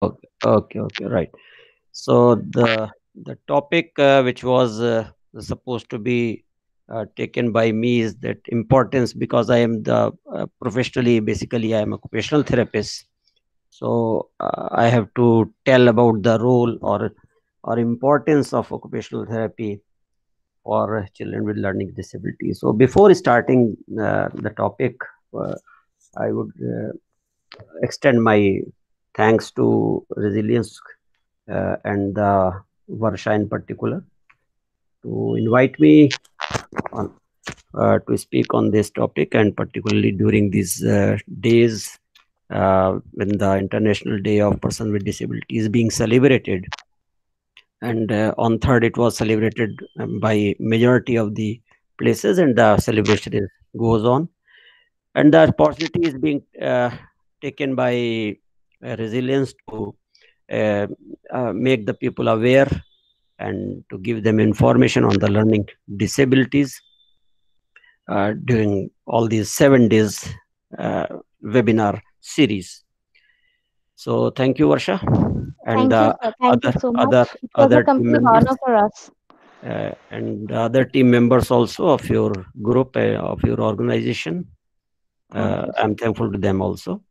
Okay, right. So the topic which was supposed to be taken by me is that importance, because I am the professionally, basically I am a occupational therapist. So I have to tell about the role or importance of occupational therapy for children with learning disabilities. So before starting the topic, uh, I would extend my thanks to Resilience and the Varsha in particular to invite me on to speak on this topic, and particularly during these days when the International Day of Person with Disability is being celebrated. And on third, it was celebrated by majority of the places, and the celebration goes on. And the opportunity is being taken by Resilience to uh, make the people aware and to give them information on the learning disabilities during all these 7 days uh, webinar series. So thank you, Varsha, and Thank you, sir. Thank you other so much. other It was a other team complete members honor for us. and the other team members also of your group of your organization. Thank you, sir. I'm thankful to them also.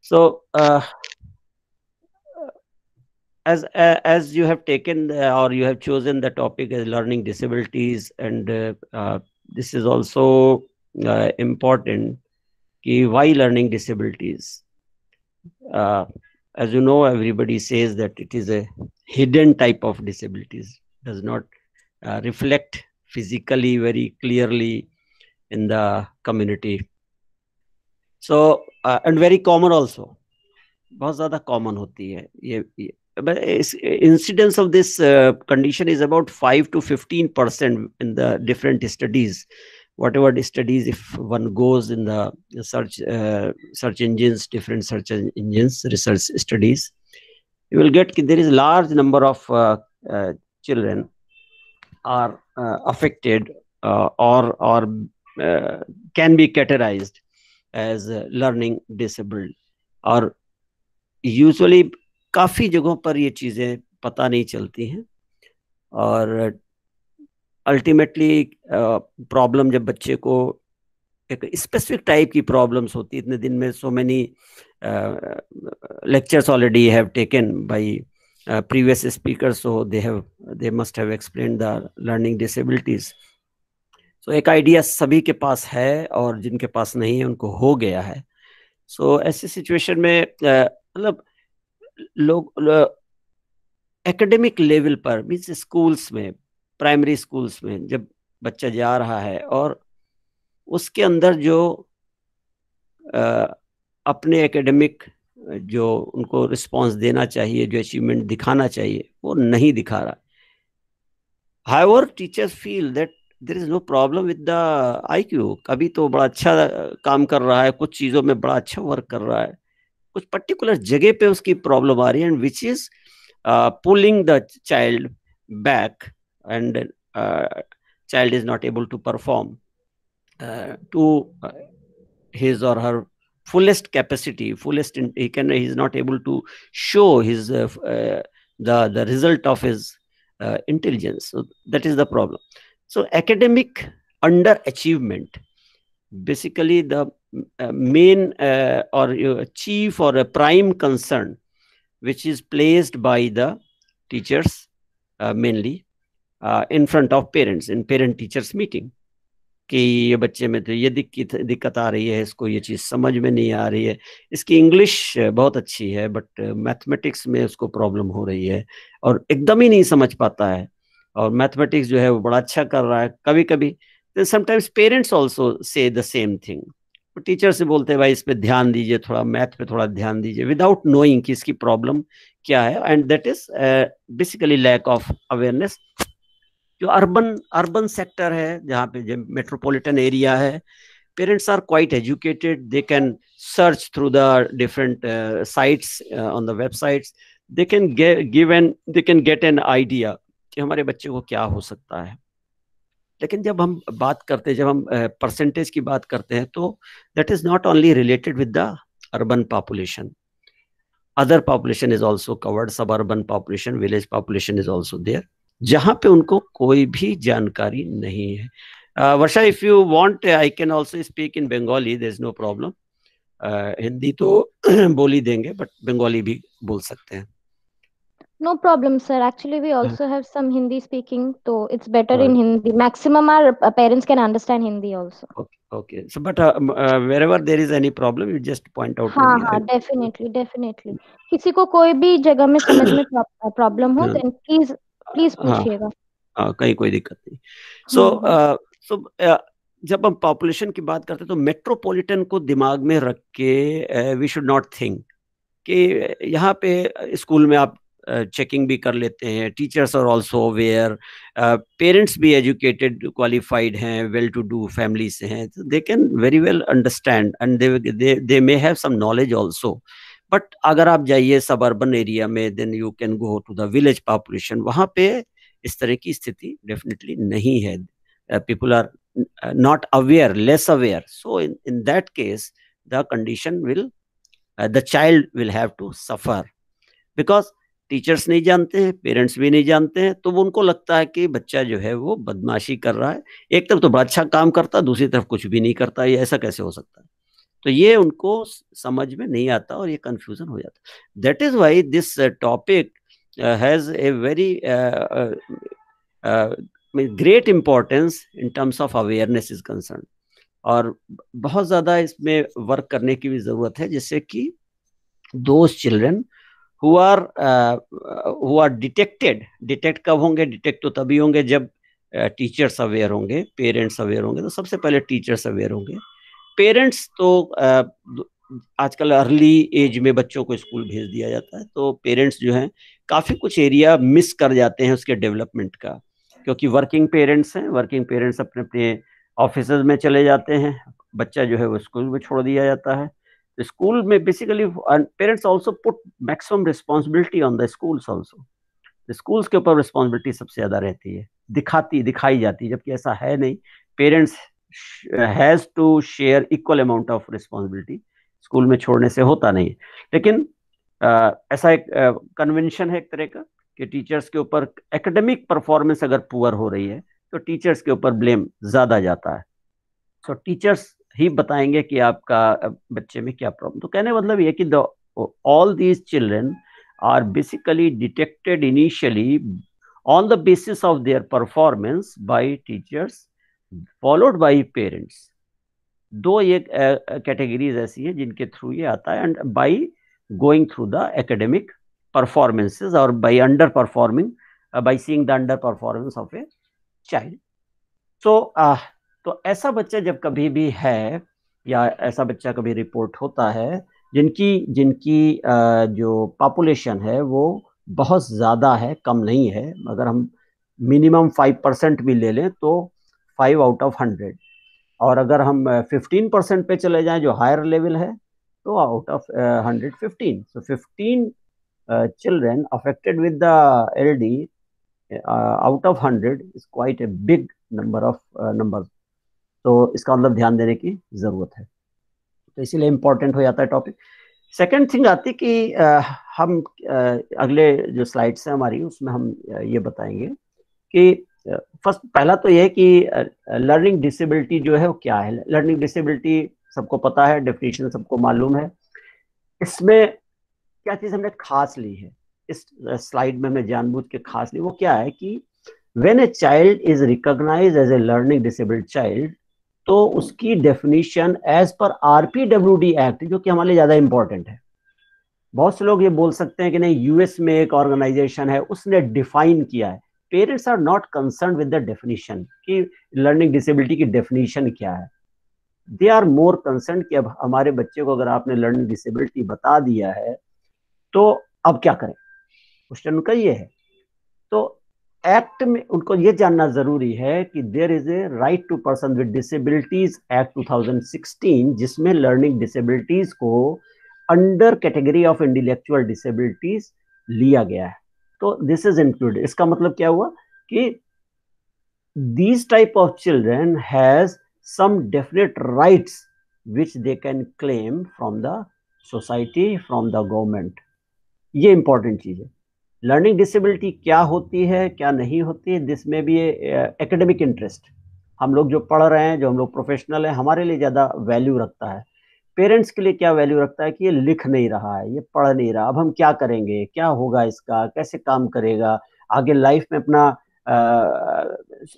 So as you have taken or you have chosen the topic as learning disabilities, and this is also important. Why learning disabilities? Uh, as you know, everybody says that it is a hidden type of disabilities, does not reflect physically very clearly in the community. So and very common also, बहुत ज़्यादा common होती है ये but incidence of this condition is about 5 to 15% in the different studies. Whatever the studies, if one goes in the search engines, different search engines, research studies, you will get there is a large number of children are affected or can be categorized as learning disabled, और usually काफी जगहों पर ये चीजें पता नहीं चलती हैं, और अल्टीमेटली प्रॉब्लम जब बच्चे को एक स्पेसिफिक टाइप की प्रॉब्लम्स होती है, इतने दिन में so many lectures already have taken by previous speakers, so they must have explained the learning disabilities. So एक आइडिया सभी के पास है, और जिनके पास नहीं है उनको हो गया है. सो ऐसी सिचुएशन में मतलब लोग एकेडमिक लेवल पर मीन्स स्कूल्स में, प्राइमरी स्कूल्स में जब बच्चा जा रहा है और उसके अंदर जो अपने एकेडमिक जो उनको रिस्पांस देना चाहिए, जो अचीवमेंट दिखाना चाहिए, वो नहीं दिखा रहा. However teachers feel that there is no problem with the IQ, कभी तो बड़ा अच्छा काम कर रहा है, कुछ चीजों में बड़ा अच्छा वर्क कर रहा है, कुछ पर्टिकुलर जगह पे उसकी प्रॉब्लम आ रही है, and which is pulling the child back, and child is not able to perform to his or her fullest capacity, he is not able to show his the result of his intelligence. So that is the problem. So academic underachievement, basically the main or chief or a prime concern which is placed by the teachers mainly in front of parents in parent teachers meeting, कि ये बच्चे में तो ये दिक्कत आ रही है, इसको ये चीज़ समझ में नहीं आ रही है, इसकी इंग्लिश बहुत अच्छी है बट मैथमेटिक्स में उसको प्रॉब्लम हो रही है और एकदम ही नहीं समझ पाता है, और मैथमेटिक्स जो है वो बड़ा अच्छा कर रहा है. कभी कभी sometimes parents also say the same thing, teacher से बोलते हैं भाई इस पे ध्यान दीजिए, थोड़ा मैथ पे थोड़ा ध्यान दीजिए, विदाउट नोइंग कि इसकी प्रॉब्लम क्या है. And that is basically lack of awareness. जो अर्बन अर्बन सेक्टर है, जहाँ पे जो मेट्रोपॉलिटन एरिया है, parents are quite educated, they can search through the different sites on the websites, they can get an idea कि हमारे बच्चे को क्या हो सकता है. लेकिन जब हम बात करते हैं, जब हम परसेंटेज की बात करते हैं, तो that is not only related with the urban population. Other population is also covered, suburban population, village population is also there, जहां पे उनको कोई भी जानकारी नहीं है. वर्षा, if you want, I can also speak in Bengali, there is no problem. Hindi तो बोल ही देंगे, but Bengali भी बोल सकते हैं. No problem, sir. Actually, we also have some Hindi speaking, so it's better in Hindi. Maximum our parents can understand Hindi also. Okay. So, but wherever there is any problem, you just point out to me. हाँ, definitely. किसी को कोई भी जगह में समझ में problem हो, then please पूछिएगा. कहीं कोई दिक्कत नहीं. So जब हम पॉपुलेशन की बात करते हैं तो मेट्रोपॉलिटन को दिमाग में रख के वी शुड नॉट थिंक कि यहाँ पे स्कूल में आप चेकिंग भी कर लेते हैं, teachers are also aware, parents भी एजुकेटेड क्वालिफाइड हैं, वेल टू डू फैमिली से हैं, they can very well understand and they may have some knowledge also. But अगर आप जाइए सबर्बन एरिया में, then you can go to the village population, वहाँ पे इस तरह की स्थिति डेफिनेटली नहीं है. People are not aware, less aware. So in that case, the condition will, the child will have to suffer because teachers नहीं जानते हैं, पेरेंट्स भी नहीं जानते हैं, तो वो उनको लगता है कि बच्चा जो है वो बदमाशी कर रहा है. एक तरफ तो बड़ा अच्छा काम करता है, दूसरी तरफ कुछ भी नहीं करता, ये ऐसा कैसे हो सकता है. तो ये उनको समझ में नहीं आता और ये कंफ्यूजन हो जाता है. That is why this topic has a very great importance in terms of awareness is concern. और बहुत ज़्यादा इसमें वर्क करने की भी ज़रूरत है, जिससे कि those children who are detect कब होंगे? डिटेक्ट तो तभी होंगे जब टीचर्स अवेयर होंगे, पेरेंट्स अवेयर होंगे. तो सबसे पहले टीचर्स अवेयर होंगे. पेरेंट्स तो आजकल अर्ली एज में बच्चों को स्कूल भेज दिया जाता है, तो पेरेंट्स जो हैं काफ़ी कुछ एरिया मिस कर जाते हैं उसके डेवलपमेंट का, क्योंकि वर्किंग पेरेंट्स हैं. वर्किंग पेरेंट्स अपने अपने ऑफिसेज में चले जाते हैं, बच्चा जो है वो स्कूल में छोड़ दिया जाता है. स्कूल में basically parents also put maximum responsibility on the schools also. Schools के ऊपर रिस्पॉन्सिबिलिटी सबसे ज़्यादा रहती है, दिखाई जाती है, जबकि ऐसा है नहीं. Parents has to share equal amount of responsibility. School में छोड़ने से होता नहीं. लेकिन ऐसा एक कन्वेंशन है एक तरह का कि टीचर्स के ऊपर एकेडमिक परफॉर्मेंस अगर पुअर हो रही है तो टीचर्स के ऊपर ब्लेम ज़्यादा जाता है. सो टीचर्स ही बताएंगे कि आपका बच्चे में क्या प्रॉब्लम. तो कहने मतलब ये कि all these children are basically detected initially on the basis of their performance by teachers followed by parents. दो ये कैटेगरीज ऐसी है जिनके थ्रू ये आता है, and by going through the academic performances और by under performing, by seeing the under performance of a child. तो ऐसा बच्चा जब कभी भी है या ऐसा बच्चा कभी रिपोर्ट होता है जिनकी जो पॉपुलेशन है वो बहुत ज़्यादा है, कम नहीं है. अगर हम मिनिमम 5% भी ले लें तो 5 out of 100, और अगर हम 15% पे चले जाएं जो हायर लेवल है तो out of 115. So 15 children affected with the LD out of 100 is quite a big number. तो इसका मतलब ध्यान देने की ज़रूरत है. तो इसीलिए इम्पोर्टेंट हो जाता है टॉपिक. सेकंड थिंग आती कि हम अगले जो स्लाइड्स हैं हमारी उसमें हम ये बताएंगे कि पहला तो ये है कि लर्निंग डिसेबिलिटी जो है वो क्या है. लर्निंग डिसेबिलिटी सबको पता है, डेफिनेशन सबको मालूम है. इसमें क्या चीज़ हमने खास ली है इस स्लाइड में, हमने जानबूझ के खास ली. वो क्या है कि when a child is recognized as a learning disabled child, तो उसकी definition as per RPWD act, जो कि हमारे लिए ज़्यादा इंपॉर्टेंट है. बहुत से लोग ये बोल सकते हैं कि नहीं, यूएस में एक ऑर्गेनाइजेशन है उसने डिफाइन किया है. Parents are not concern with the definition कि लर्निंग डिसेबिलिटी की डेफिनेशन क्या है. दे आर मोर कंसर्न कि अब हमारे बच्चे को अगर आपने लर्निंग डिसेबिलिटी बता दिया है तो अब क्या करें. क्वेश्चन उनका ये है. तो एक्ट में उनको ये जानना जरूरी है कि there is a right to person with disabilities act 2016, जिसमें लर्निंग डिसेबिलिटीज को under category of intellectual disabilities लिया गया है. तो दिस इज इंक्लूडेड. इसका मतलब क्या हुआ कि these type of children has some definite rights which they can claim from the society, from the government. ये इंपॉर्टेंट चीज है। लर्निंग डिसेबिलिटी क्या होती है, क्या नहीं होती है, दिस में भी एकेडमिक इंटरेस्ट। हम लोग जो पढ़ रहे हैं, जो हम लोग प्रोफेशनल हैं, हमारे लिए ज्यादा वैल्यू रखता है। पेरेंट्स के लिए क्या वैल्यू रखता है कि ये लिख नहीं रहा है, ये पढ़ नहीं रहा, अब हम क्या करेंगे, क्या होगा इसका, कैसे काम करेगा, आगे लाइफ में अपना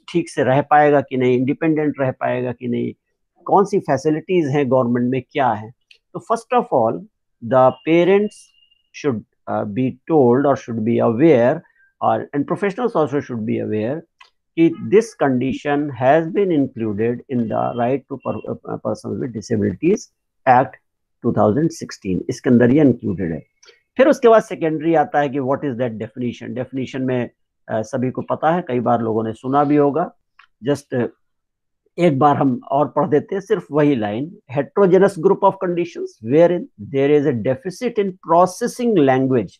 ठीक से रह पाएगा कि नहीं, इंडिपेंडेंट रह पाएगा कि नहीं, कौन सी फैसिलिटीज हैं गवर्नमेंट में, क्या है। तो first of all the parents should be told or should be aware, or and professionals also should be aware that this condition has been included in the Right to Persons with Disabilities Act 2016। इसके अंदर ये included है। फिर उसके बाद secondary आता है कि what is that definition. Definition में सभी को पता है, कई बार लोगों ने सुना भी होगा। जस्ट एक बार हम और पढ़ देते हैं, सिर्फ वही line. Heterogeneous group of conditions where in there is a deficit in processing language.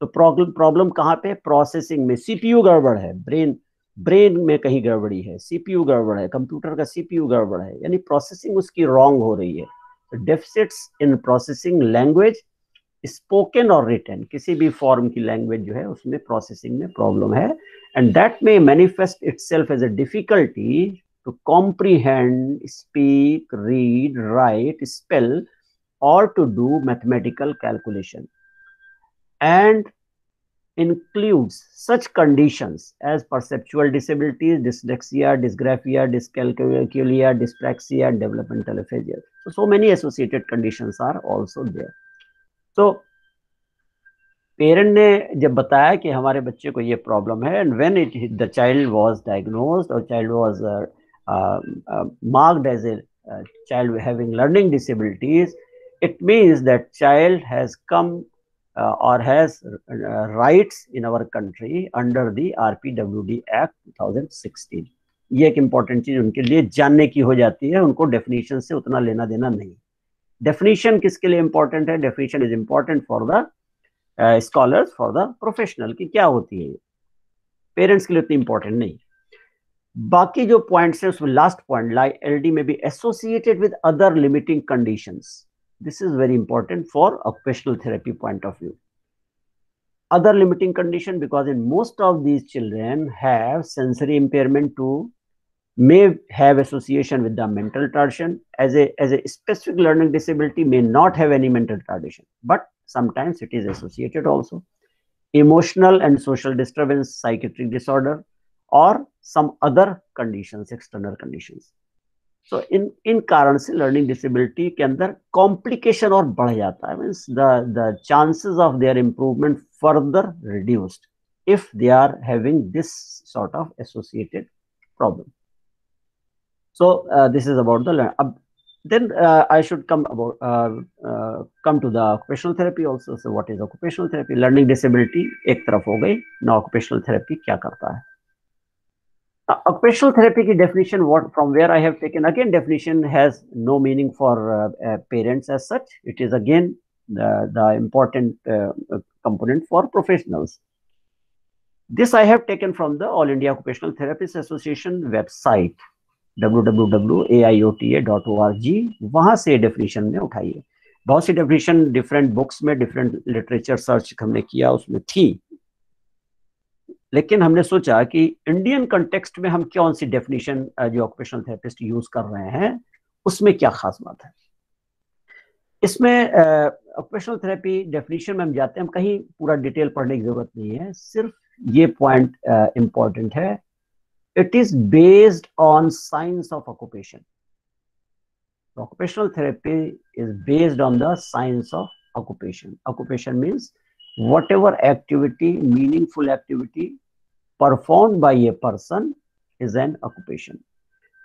तो प्रॉब्लम कहाँ पे? प्रोसेसिंग में। सीपीयू गड़बड़ है, ब्रेन में कहीं गड़बड़ी है, सीपीयू गड़बड़ है, कंप्यूटर का सीपीयू गड़बड़ है, यानी प्रोसेसिंग उसकी रॉन्ग हो रही है। तो डेफिसिट्स इन प्रोसेसिंग लैंग्वेज, स्पोकन और रिटन, किसी भी फॉर्म की लैंग्वेज जो है उसमें प्रोसेसिंग में प्रॉब्लम है। And that may manifest itself as a difficulty to comprehend, speak, read, write, spell, or to do mathematical calculation, and includes such conditions as perceptual disabilities, dyslexia, dysgraphia, dyscalculia, dyspraxia, and developmental aphasia. So many associated conditions are also there. So parent ने जब बताया कि हमारे बच्चे को ये problem है, and when the child was diagnosed और child was marked as a child having learning disabilities, it means that child has come or has rights in our country under the RPWD Act 2016। ये एक important चीज उनके लिए जानने की हो जाती है, उनको डेफिनेशन से उतना लेना देना नहीं। डेफिनेशन किसके लिए इंपॉर्टेंट है? Definition is important for the scholars, for the professional, की क्या होती है, पेरेंट्स के लिए उतनी इंपॉर्टेंट नहीं। बाकी जो पॉइंट्स है उसमें लास्ट पॉइंट, लाइक एलडी में be associated with other limiting conditions. This is very important for occupational therapy point of view. Other limiting condition, because in most of these children have sensory impairment too, may have association with the mental retardation. As a specific learning disability may not have any mental retardation, but sometimes it is associated also. Emotional and social disturbance, psychiatric disorder, or some other conditions, external conditions. So इन कारण से learning disability के अंदर complication और बढ़ जाता है, means the chances of their improvement further reduced if they are having this sort of associated problem. So this is about the then I should come to the occupational therapy also. So what is occupational therapy? Learning disability एक तरफ हो गई, now occupational therapy क्या करता है? Occupational therapy की definition, what from where I have taken, again definition has no meaning for parents as such. It is again the important component for professionals. This I have taken from the All India Occupational Therapists Association website www.aiota.org। वहां से definition में उठाई है। बहुत सी definition different books में, different literature search हमने किया उसमें थी, लेकिन हमने सोचा कि इंडियन कंटेक्स्ट में हम कौन सी डेफिनेशन जो ऑक्यूपेशनल थेरेपिस्ट यूज कर रहे हैं उसमें क्या खास बात है। इसमें ऑक्यूपेशनल थेरेपी डेफिनेशन में हम जाते हैं, हम कहीं पूरा डिटेल पढ़ने की जरूरत नहीं है, सिर्फ ये पॉइंट इंपॉर्टेंट है। It is based on science of occupation. occupational therapy is based on the science of occupation. Occupation means whatever activity, meaningful activity performed by a person is an occupation.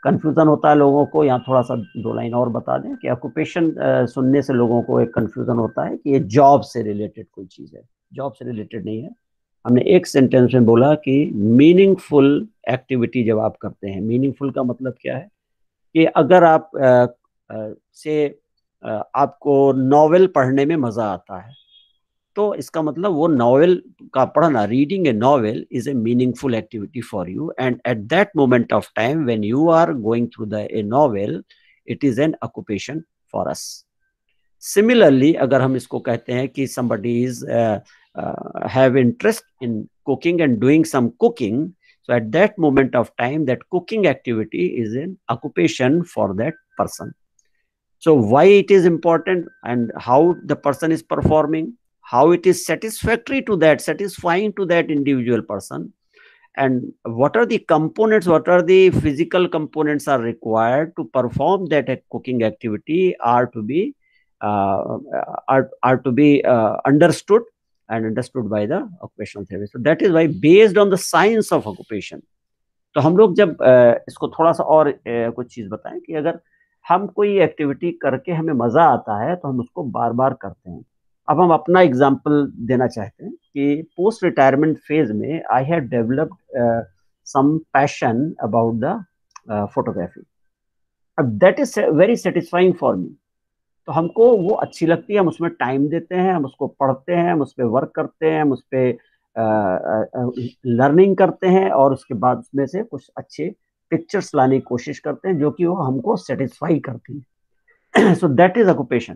Confusion होता है लोगों को, यहाँ थोड़ा सा दो line और बता दें कि ऑक्यूपेशन सुनने से लोगों को एक कंफ्यूजन होता है कि ये जॉब से रिलेटेड कोई चीज़ है। जॉब से रिलेटेड नहीं है। हमने एक सेंटेंस में बोला कि मीनिंगफुल एक्टिविटी जब आप करते हैं, मीनिंगफुल का मतलब क्या है कि अगर आप आपको नॉवेल पढ़ने में मजा आता है तो इसका मतलब वो नॉवेल का पढ़ना, reading a novel is a meaningful activity for you, and at that moment of time when you are going through the a novel, it is an occupation for us. Similarly, अगर हम इसको कहते हैं कि somebody is have interest in cooking and doing some cooking, so at that moment of time, that cooking activity is an occupation for that person. So why it is important and how the person is performing, how it is satisfying to that individual person, and what are the components, what are the physical components are required to perform that cooking activity are to be understood and understood by the occupational therapist. So that is why, based on the science of occupation, तो हम लोग जब इसको थोड़ा सा और कुछ चीज बताएं कि अगर हम कोई एक्टिविटी करके हमें मजा आता है तो हम उसको बार बार करते हैं। अब हम अपना एग्जांपल देना चाहते हैं कि पोस्ट रिटायरमेंट फेज में I have developed some passion about the photography. अब that is very satisfying for me. तो हमको वो अच्छी लगती है, हम उसमें टाइम देते हैं, हम उसको पढ़ते हैं, हम उस पर वर्क करते हैं, हम उस पर लर्निंग करते हैं और उसके बाद उसमें से कुछ अच्छे पिक्चर्स लाने की कोशिश करते हैं जो कि वो हमको सेटिस्फाई करती है। So that is occupation.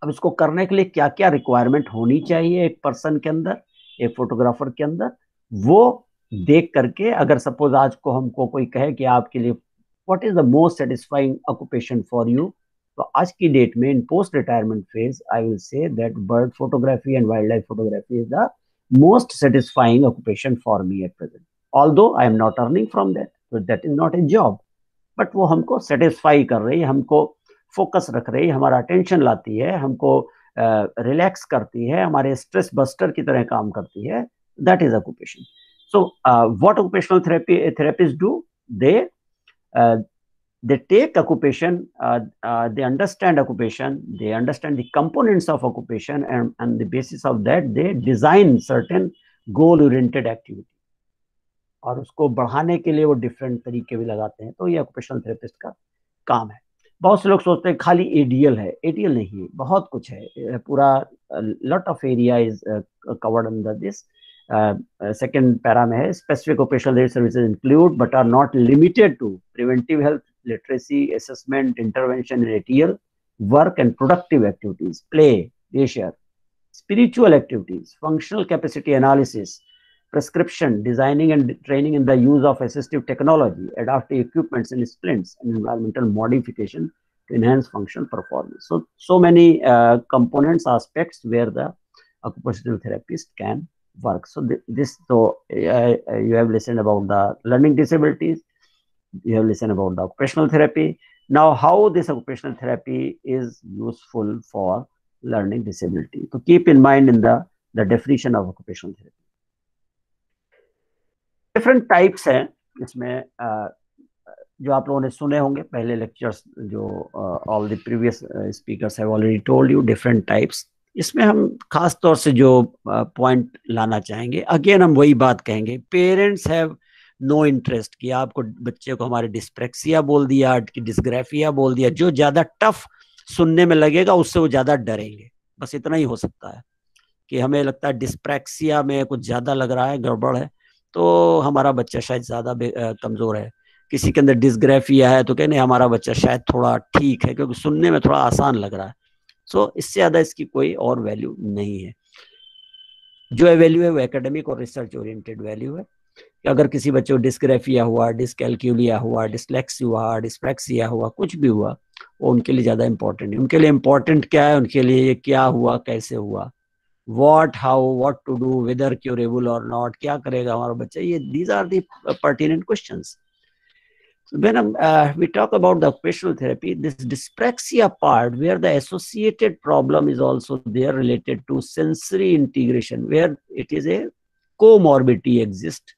अब इसको करने के लिए क्या क्या रिक्वायरमेंट होनी चाहिए एक पर्सन के अंदर, एक फोटोग्राफर के अंदर, वो देख करके अगर सपोज आज को हमको कोई कहे कि आपके लिए what is the most satisfying occupation for you, तो आज की डेट में in post retirement phase I will say that bird photography and wildlife photography is the most satisfying occupation for me at present. Although I am not earning from that, so that is not a job, but वो हमको satisfy कर रही है, हमको focus रख रही है, हमारा अटेंशन लाती है, हमको रिलैक्स करती है, हमारे स्ट्रेस बस्टर की तरह काम करती है. That is occupation. So what occupational therapists do? They take occupation, they understand occupation, they understand the components of occupation, and on the basis of that they design certain goal oriented activity और उसको बढ़ाने के लिए वो different तरीके भी लगाते हैं. तो ये ऑक्यूपेशनल थेरेपिस्ट का काम है. बहुत से लोग सोचते हैं खाली एडीएल है. एडीएल नहीं है, बहुत कुछ है. पूरा lot of area is covered under this. Second para में है specific occupational services include but are not limited to preventive health, literacy, assessment, intervention in ATL, work and productive activities, play, leisure, spiritual activities, functional capacity analysis, prescription, designing and training in the use of assistive technology, adaptive equipments and splints, and environmental modification to enhance functional performance. So many components, aspects where the occupational therapist can work. So you have listened about the learning disabilities. You have listened about the occupational therapy. Now, how this occupational therapy is useful for learning disability. So keep in mind in the definition of occupational therapy. Different types हैं इसमें, जो आप लोगों ने सुने होंगे पहले lectures, जो all the previous speakers have already told you different types. इसमें हम खास तौर से जो पॉइंट लाना चाहेंगे, अगेन हम वही बात कहेंगे, पेरेंट्स हैव नो इंटरेस्ट कि आपको बच्चे को हमारे डिस्प्रेक्सिया बोल दिया, डिस्ग्राफिया बोल दिया, जो ज्यादा टफ सुनने में लगेगा उससे वो ज्यादा डरेंगे. बस इतना ही हो सकता है कि हमें लगता है डिस्प्रेक्सिया में कुछ ज्यादा लग रहा है, गड़बड़ है, तो हमारा बच्चा शायद ज्यादा कमजोर है. किसी के अंदर डिस्ग्राफिया है तो कहने हमारा बच्चा शायद थोड़ा ठीक है, क्योंकि सुनने में थोड़ा आसान लग रहा है. सो इससे ज्यादा इसकी कोई और वैल्यू नहीं है. जो वैल्यू है वो एकेडमिक और रिसर्च ओरिएंटेड वैल्यू है. अगर किसी बच्चे को डिस्ग्राफिया हुआ, डिसकैल्कुलिया हुआ, डिसलेक्सिया हुआ, डिस्प्रेक्सिया हुआ, कुछ भी हुआ, वो उनके लिए ज्यादा इंपॉर्टेंट है. उनके लिए इंपॉर्टेंट क्या है? उनके लिए ये क्या हुआ, कैसे हुआ, what, how, what to do, whether curable और नॉट, क्या करेगा हमारा बच्चा, ये these are the pertinent questions. When we talk about the occupational therapy, this dyspraxia part, where the associated problem is also there related to sensory integration, where it is a comorbidity exists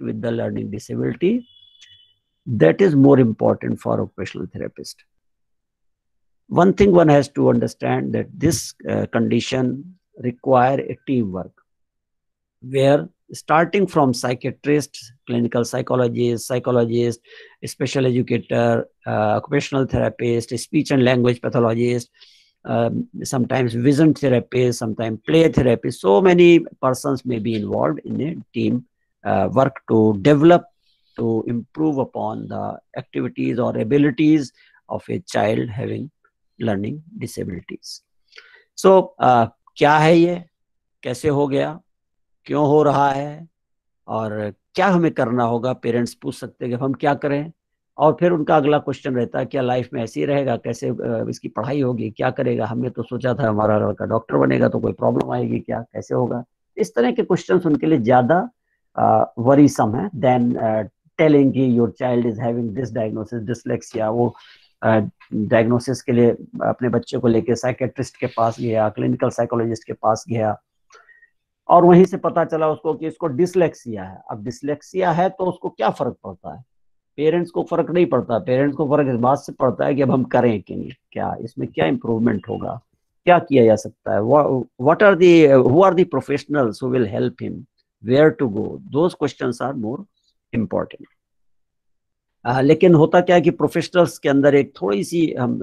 with the learning disability, that is more important for occupational therapist. One thing one has to understand, that this condition require a teamwork, where starting from psychiatrists, clinical psychologists, special educator, occupational therapist, speech and language pathologist, sometimes vision therapist, sometimes play therapist. So many persons may be involved in a team work to develop, to improve upon the activities or abilities of a child having learning disabilities. So क्या है ये, कैसे हो गया, क्यों हो रहा है, और क्या हमें करना होगा, पेरेंट्स पूछ सकते हैं कि हम क्या करें। और फिर उनका अगला क्वेश्चन रहता है क्या लाइफ में ऐसे ही रहेगा, कैसे इसकी पढ़ाई होगी, क्या करेगा, हमने तो सोचा था हमारा लड़का डॉक्टर बनेगा तो कोई प्रॉब्लम आएगी क्या, कैसे होगा। इस तरह के क्वेश्चंस उनके लिए ज्यादा वरीसम है देन टेलिंग कि your child is having this diagnosis, dyslexia. वो डायग्नोसिस के लिए अपने बच्चे को लेके साइकेट्रिस्ट के पास गया, क्लिनिकल साइकोलॉजिस्ट के पास गया, और वहीं से पता चला उसको कि इसको डिसलेक्सिया है। अब डिसलेक्सिया है तो उसको क्या फर्क पड़ता है, पेरेंट्स को फर्क नहीं पड़ता। पेरेंट्स को फर्क इस बात से पड़ता है कि अब हम करें कि नहीं, क्या इसमें क्या इंप्रूवमेंट होगा, क्या किया जा सकता है, what are the who are the professionals who will help him, where to go, those questions are more important. लेकिन होता क्या है कि प्रोफेशनल्स के अंदर एक थोड़ी सी, हम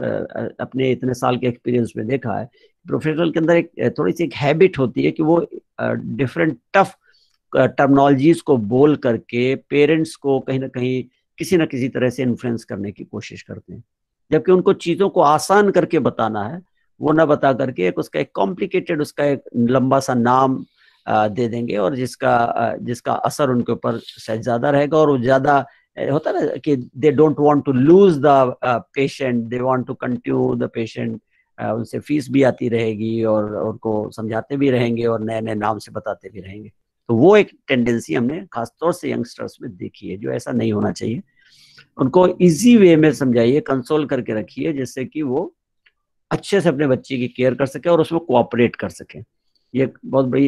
अपने इतने साल के एक्सपीरियंस में देखा है, प्रोफेशनल के अंदर एक थोड़ी सी एक हैबिट होती है कि वो डिफरेंट टफ टर्मिनोलॉजीज को बोल करके पेरेंट्स को कहीं ना कहीं किसी ना किसी तरह से इन्फ्लुएंस करने की कोशिश करते हैं, जबकि उनको चीज़ों को आसान करके बताना है। वो ना बता करके उसका एक कॉम्प्लिकेटेड, उसका एक लंबा सा नाम दे देंगे, और जिसका असर उनके ऊपर शायद ज़्यादा रहेगा, और वो ज़्यादा होता है ना कि they don't want to lose the patient, they want to continue the patient. उनसे फीस भी आती रहेगी और उनको समझाते भी रहेंगे और नए नए नाम से बताते भी रहेंगे। तो वो एक टेंडेंसी हमने खासतौर से यंगस्टर्स में देखी है, जो ऐसा नहीं होना चाहिए। उनको इजी वे में समझाइए, कंसोल करके रखिए, जिससे कि वो अच्छे से अपने बच्चे की केयर कर सके और उसमें कोऑपरेट कर सके। ये बहुत बड़ी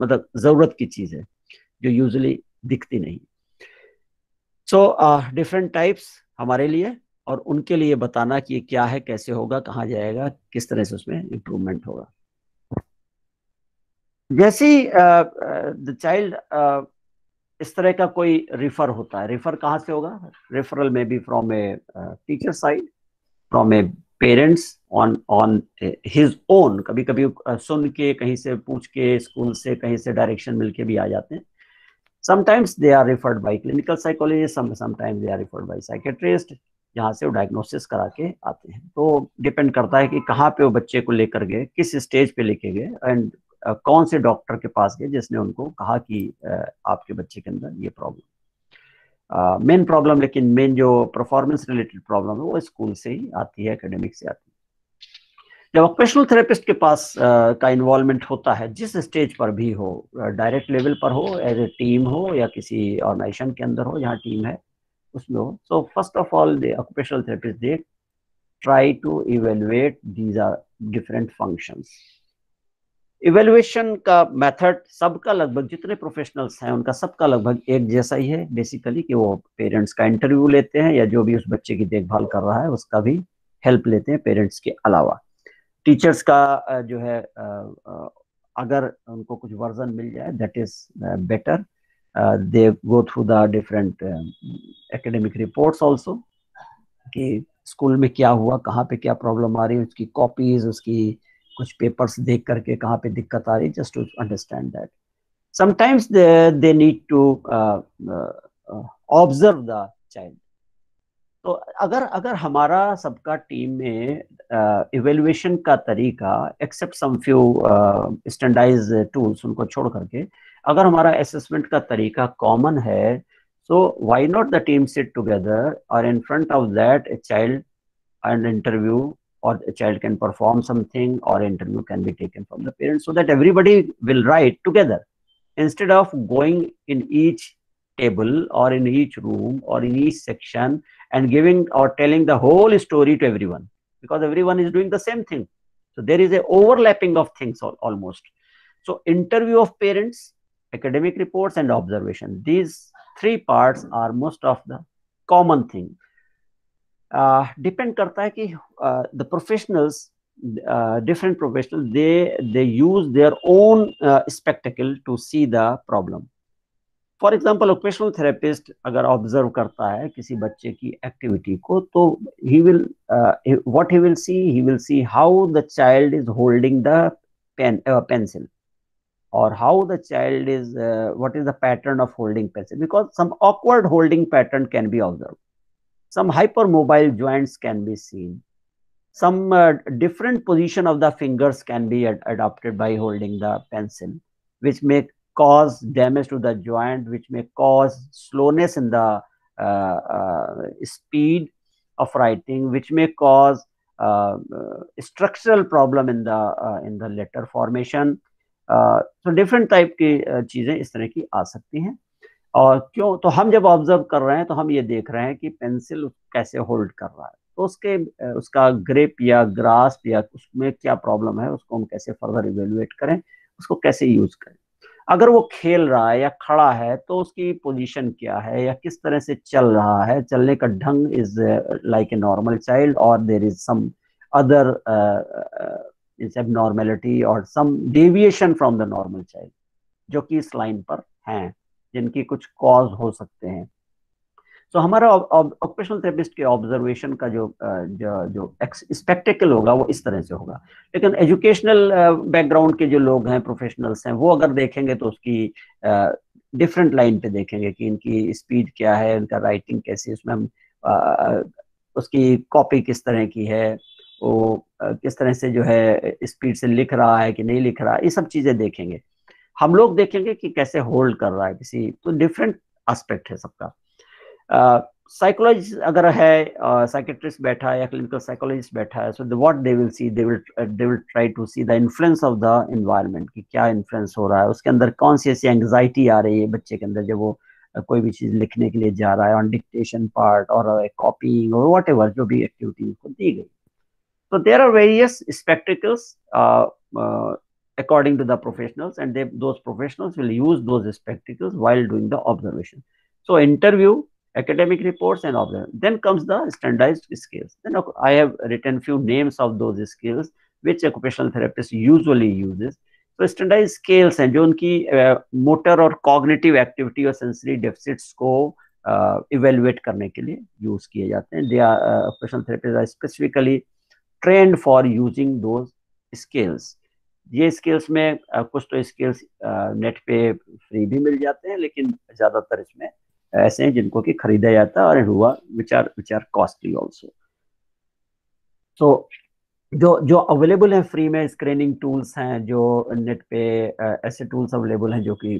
मतलब जरूरत की चीज है जो यूजुअली दिखती नहीं। सो डिफरेंट टाइप्स हमारे लिए और उनके लिए बताना कि ये क्या है, कैसे होगा, कहाँ जाएगा, किस तरह से उसमें इम्प्रूवमेंट होगा। जैसे ही द चाइल्ड इस तरह का कोई रिफर होता है, रिफर कहाँ से होगा, रेफरल में be from a teacher side, from a parents on his own. कभी कभी सुन के, कहीं से पूछ के, स्कूल से कहीं से डायरेक्शन मिलके भी आ जाते हैं। Sometimes they are referred by clinical psychologist, sometimes they are referred by psychiatrist, जहाँ से वो डायग्नोसिस करा के आते हैं। तो डिपेंड करता है कि कहाँ पे वो बच्चे को लेकर गए, किस स्टेज पे लेके गए, एंड कौन से डॉक्टर के पास गए जिसने उनको कहा कि आपके बच्चे के अंदर ये प्रॉब्लम, मेन प्रॉब्लम, लेकिन मेन जो परफॉर्मेंस रिलेटेड प्रॉब्लम है वो स्कूल से ही आती है, एकेडमिक से आती है। जब ऑक्यूपेशनल थेरेपिस्ट के पास का इन्वॉल्वमेंट होता है, जिस स्टेज पर भी हो, डायरेक्ट लेवल पर हो, एज ए टीम हो, या किसी ऑर्गेनाइजेशन के अंदर हो जहाँ टीम है उसमें हो, so first of all the occupational therapist they try to evaluate these are different functions. Evaluation का मेथड सबका लगभग, जितने प्रोफेशनल्स हैं उनका सबका लगभग एक जैसा ही है बेसिकली, कि वो पेरेंट्स का इंटरव्यू लेते हैं, या जो भी उस बच्चे की देखभाल कर रहा है उसका भी हेल्प लेते हैं पेरेंट्स के अलावा। टीचर्स का जो है, अगर उनको कुछ वर्जन मिल जाए that is better. They go through the different academic reports also, कि स्कूल में क्या हुआ, कहाँ पे क्या प्रॉब्लम आ रही है, उसकी कॉपीज, उसकी कुछ पेपर्स देख करके कहाँ पे दिक्कत आ रही है, just to understand that. Sometimes they need to observe the child. तो अगर हमारा सबका टीम में इवेल्युएशन का तरीका, except some few standardize tools उनको छोड़ करके, अगर हमारा असेसमेंट का तरीका कॉमन है, so why not the team sit together, or in front of that a child and interview, or a child can perform something, or interview can be taken from the parents, so that everybody will write together instead of going in each table or in each room or in each section and giving or telling the whole story to everyone, because everyone is doing the same thing. So there is a overlapping of things almost. So interview of parents, academic reports, and observation, these three parts are most of the common thing. Depend करता है कि the professionals, different professionals, they use their own spectacle to see the problem. For example, occupational therapist अगर observe करता है किसी बच्चे की activity को, तो he will what he will see how the child is holding the pencil, or how the child is, what is the pattern of holding pencil, because some awkward holding pattern can be observed, some hypermobile joints can be seen, Some different position of the fingers can be adopted by holding the pencil, which may cause damage to the joint, which may cause slowness in the speed of writing, which may cause structural problem in the letter formation. तो different type की चीजें इस तरह की आ सकती हैं। और क्यों, तो हम जब ऑब्जर्व कर रहे हैं तो हम ये देख रहे हैं कि पेंसिल कैसे होल्ड कर रहा है, तो उसका ग्रिप या ग्रास्प या उसमें क्या प्रॉब्लम है, उसको हम कैसे फर्दर इवेल्युएट करें, उसको कैसे यूज करें। अगर वो खेल रहा है या खड़ा है तो उसकी पोजीशन क्या है या किस तरह से चल रहा है, चलने का ढंग is like a normal child और there is some other is abnormality और some deviation from the normal child जो कि इस लाइन पर हैं, जिनकी कुछ कॉज हो सकते हैं। तो हमारा ऑक्यूपेशनल थेरेपिस्ट के ऑब्जर्वेशन का जो स्पेक्टिकल होगा वो इस तरह से होगा। लेकिन एजुकेशनल बैकग्राउंड के जो लोग हैं, प्रोफेशनल्स हैं, वो अगर देखेंगे तो उसकी डिफरेंट लाइन पे देखेंगे कि इनकी स्पीड क्या है, इनका राइटिंग कैसी, उसमें हम उसकी कॉपी किस तरह की है, वो किस तरह से जो है स्पीड से लिख रहा है कि नहीं लिख रहा है, ये सब चीजें देखेंगे। हम लोग देखेंगे कि कैसे होल्ड कर रहा है किसी, तो डिफरेंट एस्पेक्ट है सबका। साइकोलॉजिस्ट अगर है, साइकेट्रिस्ट बैठा है या क्लिनिकल साइकोलॉजिस्ट बैठा है, so what they will see, they will try to see the influence of the environment, कि क्या इन्फ्लुएंस हो रहा है, उसके अंदर कौन सी ऐसी एंग्जाइटी आ रही है बच्चे के अंदर जब वो कोई भी चीज लिखने के लिए जा रहा है, ऑन डिक्टेशन पार्ट और कॉपीइंग और व्हाटएवर जो भी एक्टिविटी उसको दी गई। So there are various spectacles according to the professionals, and those professionals will use those spectacles while doing the observation. So interview, academic reports, and observation. Then comes the standardized skills. Then I have written few names of those skills which occupational therapist usually uses. So standardized skills हैं जो उनकी motor और cognitive activity और sensory deficits को evaluate करने के लिए use किए जाते हैं। They are occupational therapists are specifically trained for using those skills. ये स्किल्स में कुछ तो स्किल्स नेट पे फ्री भी मिल जाते हैं, लेकिन ज्यादातर इसमें ऐसे हैं जिनको कि खरीदा जाता है और हुआ विच आर कॉस्टली ऑल्सो। तो जो अवेलेबल हैं फ्री में, स्क्रीनिंग टूल्स हैं जो नेट पे ऐसे टूल्स अवेलेबल हैं जो कि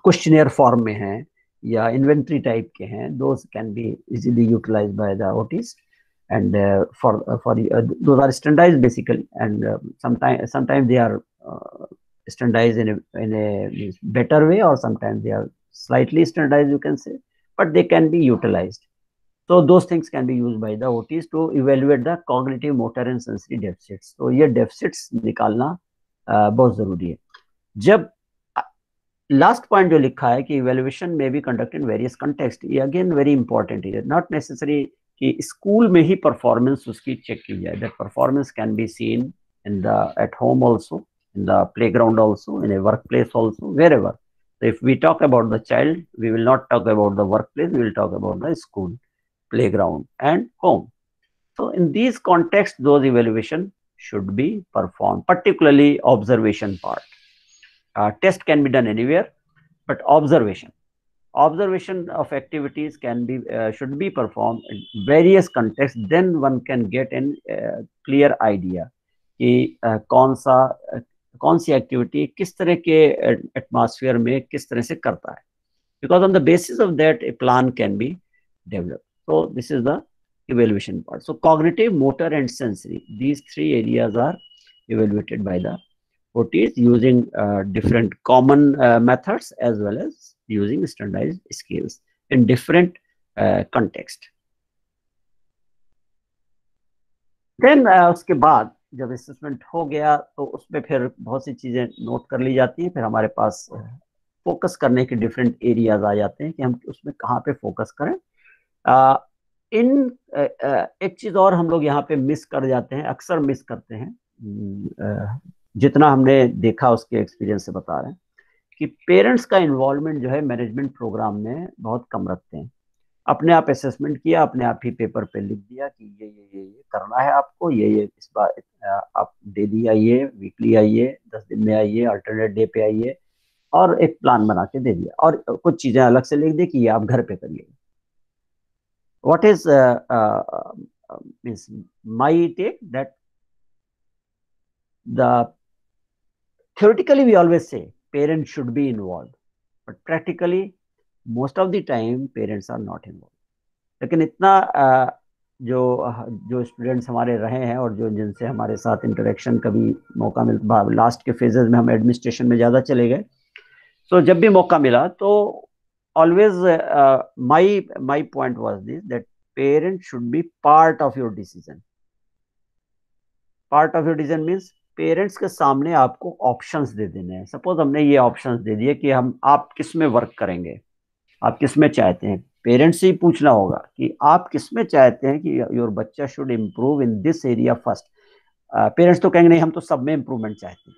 क्वेश्चनियर फॉर्म में हैं या इन्वेंट्री टाइप के हैं, those can be easily utilized by the OTs and for those are standardized basically, and sometimes they are standardized in a better way, or sometimes they are slightly standardized, you can say, but they can be utilized. So those things can be used by the OTs to evaluate the cognitive, motor and sensory deficits. तो ये deficits निकालना बहुत जरूरी है। जब last point जो लिखा है कि evaluation may be conducted in various contexts, ये again very important है, not necessary कि स्कूल में ही परफॉर्मेंस उसकी चेक की जाए। That performance can be seen in the at home also, in the playground also, in A work place also, wherever. So if we talk about the child, we will not talk about the workplace, we will talk about the school, playground and home. So in these contexts, those evaluation should be performed, particularly observation part. Test can be done anywhere, but observation of activities can be should be performed in various contexts. Then one can get an clear idea कि कौन सी activity किस तरह के atmosphere में किस तरह से करता है, because on the basis of that a plan can be developed. So this is the evaluation part. So cognitive, motor and sensory, these three areas are evaluated by the OTs using different common methods as well as using standardized skills in different context. Then उसके बाद जब assessment हो गया तो उसमें फिर बहुत सी चीजें नोट कर ली जाती हैं। फिर हमारे पास फोकस करने के डिफरेंट एरियाज आ जाते हैं कि हम उसमें कहाँ पे फोकस करें। एक चीज और हम लोग यहाँ पे मिस कर जाते हैं, अक्सर मिस करते हैं, जितना हमने देखा उसके एक्सपीरियंस से बता रहे हैं कि पेरेंट्स का इन्वॉल्वमेंट जो है मैनेजमेंट प्रोग्राम में बहुत कम रखते हैं। अपने आप असेसमेंट किया, अपने आप ही पेपर पे लिख दिया कि ये करना है आपको, ये इस बार आप डेली आइए, वीकली आइए, 10 दिन में आइए, अल्टरनेट डे पे आइए, और एक प्लान बना के दे दिया और कुछ चीजें अलग से लिख दी कि ये आप घर पे करिए। What is means my take that theoretically we always say parents should be involved, but practically most of the time parents are not involved. लेकिन इतना जो स्टूडेंट्स हमारे रहे हैं और जो जिनसे हमारे साथ इंटरेक्शन कभी मौका मिलता, लास्ट के फेजेस में हम एडमिनिस्ट्रेशन में ज़्यादा चले गए, तो जब भी मौका मिला तो always my point was this that parents should be part of your decision. Part of your decision means parents के सामने आपको ऑप्शंस दे देने हैं. सपोज हमने ये ऑप्शंस दे दिए कि आप किस में वर्क करेंगे, आप किस में चाहते हैं. पेरेंट्स से ही पूछना होगा कि आप किस में चाहते हैं कि योर बच्चा should improve in this area first. Parents तो कहेंगे नहीं हम तो सब में इम्प्रूवमेंट चाहते हैं,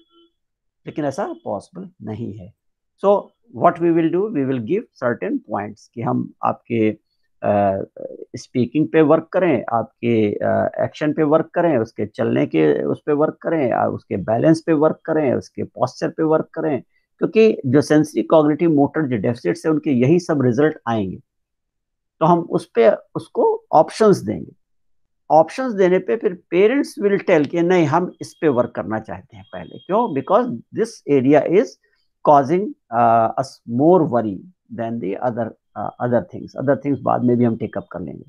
लेकिन ऐसा पॉसिबल नहीं है. So what we will do, we will give certain points कि हम आपके स्पीकिंग पे वर्क करें, आपके एक्शन पे वर्क करें, उसके चलने के उस पे वर्क करें, उसके बैलेंस पे वर्क करें, उसके पोस्चर पे वर्क करें, क्योंकि जो सेंसरी कॉग्निटिव मोटर जो डेफिसिट्स है उनके यही सब रिजल्ट आएंगे. तो हम उस पे उसको ऑप्शंस देंगे. ऑप्शंस देने पे फिर पेरेंट्स विल टेल कि नहीं हम इस पे वर्क करना चाहते हैं पहले. क्यों? Because this area is causing us more worry than the other things बाद में भी हम टेकअप कर लेंगे.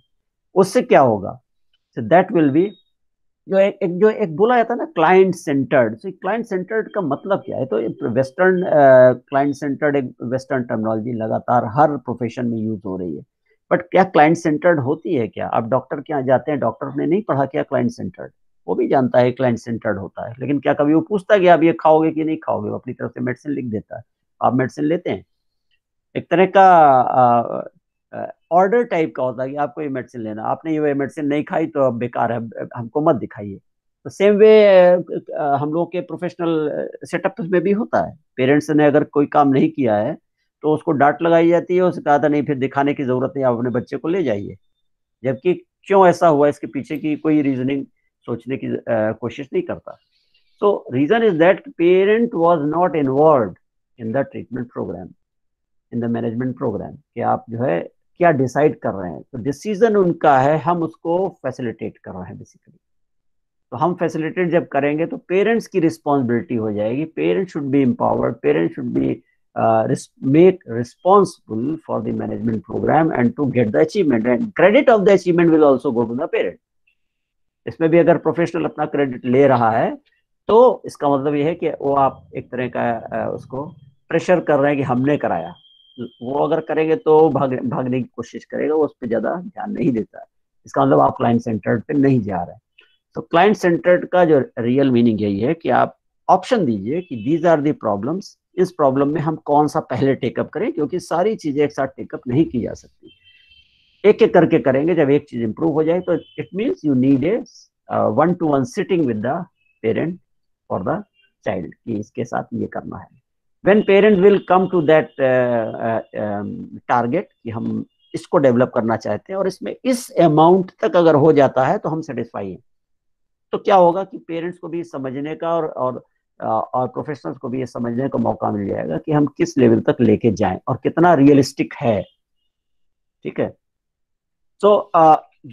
उससे क्या होगा? सो दैट विल बी जो एक बोला जाता है ना क्लाइंट सेंटर्ड. सो क्लाइंट सेंटर्ड का मतलब क्या है? तो वेस्टर्न क्लाइंट सेंटर्ड एक वेस्टर्न टर्मिनोलॉजी लगातार हर प्रोफेशन में यूज हो रही है. बट क्या क्लाइंट सेंटर्ड होती है? क्या आप डॉक्टर के यहाँ जाते हैं, डॉक्टर ने नहीं पढ़ा क्या क्लाइंट सेंटर्ड? वो भी जानता है क्लाइंट सेंटर्ड होता है, लेकिन क्या कभी वो पूछता है कि आप ये खाओगे कि नहीं खाओगे? वो अपनी तरफ से मेडिसिन लिख देता है, आप मेडिसिन लेते हैं. एक तरह का ऑर्डर टाइप का होता है कि आपको ये मेडिसिन लेना, आपने ये मेडिसिन नहीं खाई तो अब बेकार है, हमको मत दिखाइए. तो सेम वे हम लोग के प्रोफेशनल सेटअप में भी होता है. पेरेंट्स ने अगर कोई काम नहीं किया है तो उसको डांट लगाई जाती है, उससे कहा था नहीं फिर दिखाने की जरूरत नहीं, आप अपने बच्चे को ले जाइए. जबकि क्यों ऐसा हुआ, इसके पीछे की कोई रीजनिंग सोचने की कोशिश नहीं करता. So reason is that parent was not involved in the treatment program, in the management program, कि आप जो है क्या डिसाइड कर रहे हैं. तो डिसीजन उनका है, हम उसको फैसिलिटेट कर रहे हैं बेसिकली. तो हम फैसिलिटेट जब करेंगे तो पेरेंट्स की रिस्पॉन्सिबिलिटी हो जाएगी. Parents should be empowered, parents should be make responsible for the management program and to get the achievement, and credit of the achievement will also go to the parent. इसमें भी अगर professional अपना credit ले रहा है तो इसका मतलब ये है कि वो आप एक तरह का उसको प्रेशर कर रहे हैं कि हमने कराया. वो अगर करेंगे तो भागने की कोशिश करेगा, वो उस पर ज्यादा ध्यान नहीं देता है. इसका मतलब आप क्लाइंट सेंटर्ड पे नहीं जा रहे हैं. तो क्लाइंट सेंटर्ड का जो रियल मीनिंग यही है कि आप ऑप्शन दीजिए कि दीज आर दी प्रॉब्लम्स, इस प्रॉब्लम में हम कौन सा पहले टेकअप करें, क्योंकि सारी चीजें एक साथ टेकअप नहीं की जा सकती. एक एक करके करेंगे. जब एक चीज इंप्रूव हो जाए तो it means you need a 1-to-1 sitting with the parent for the child कि इसके साथ ये करना है. When parent will come to that target कि हम इसको डेवलप करना चाहते हैं और इसमें इस अमाउंट तक अगर हो जाता है तो हम सेटिस्फाई हैं, तो क्या होगा कि पेरेंट्स को भी समझने का और प्रोफेशनल्स को भी ये समझने का मौका मिल जाएगा कि हम किस लेवल तक लेके जाएं और कितना रियलिस्टिक है. ठीक है. सो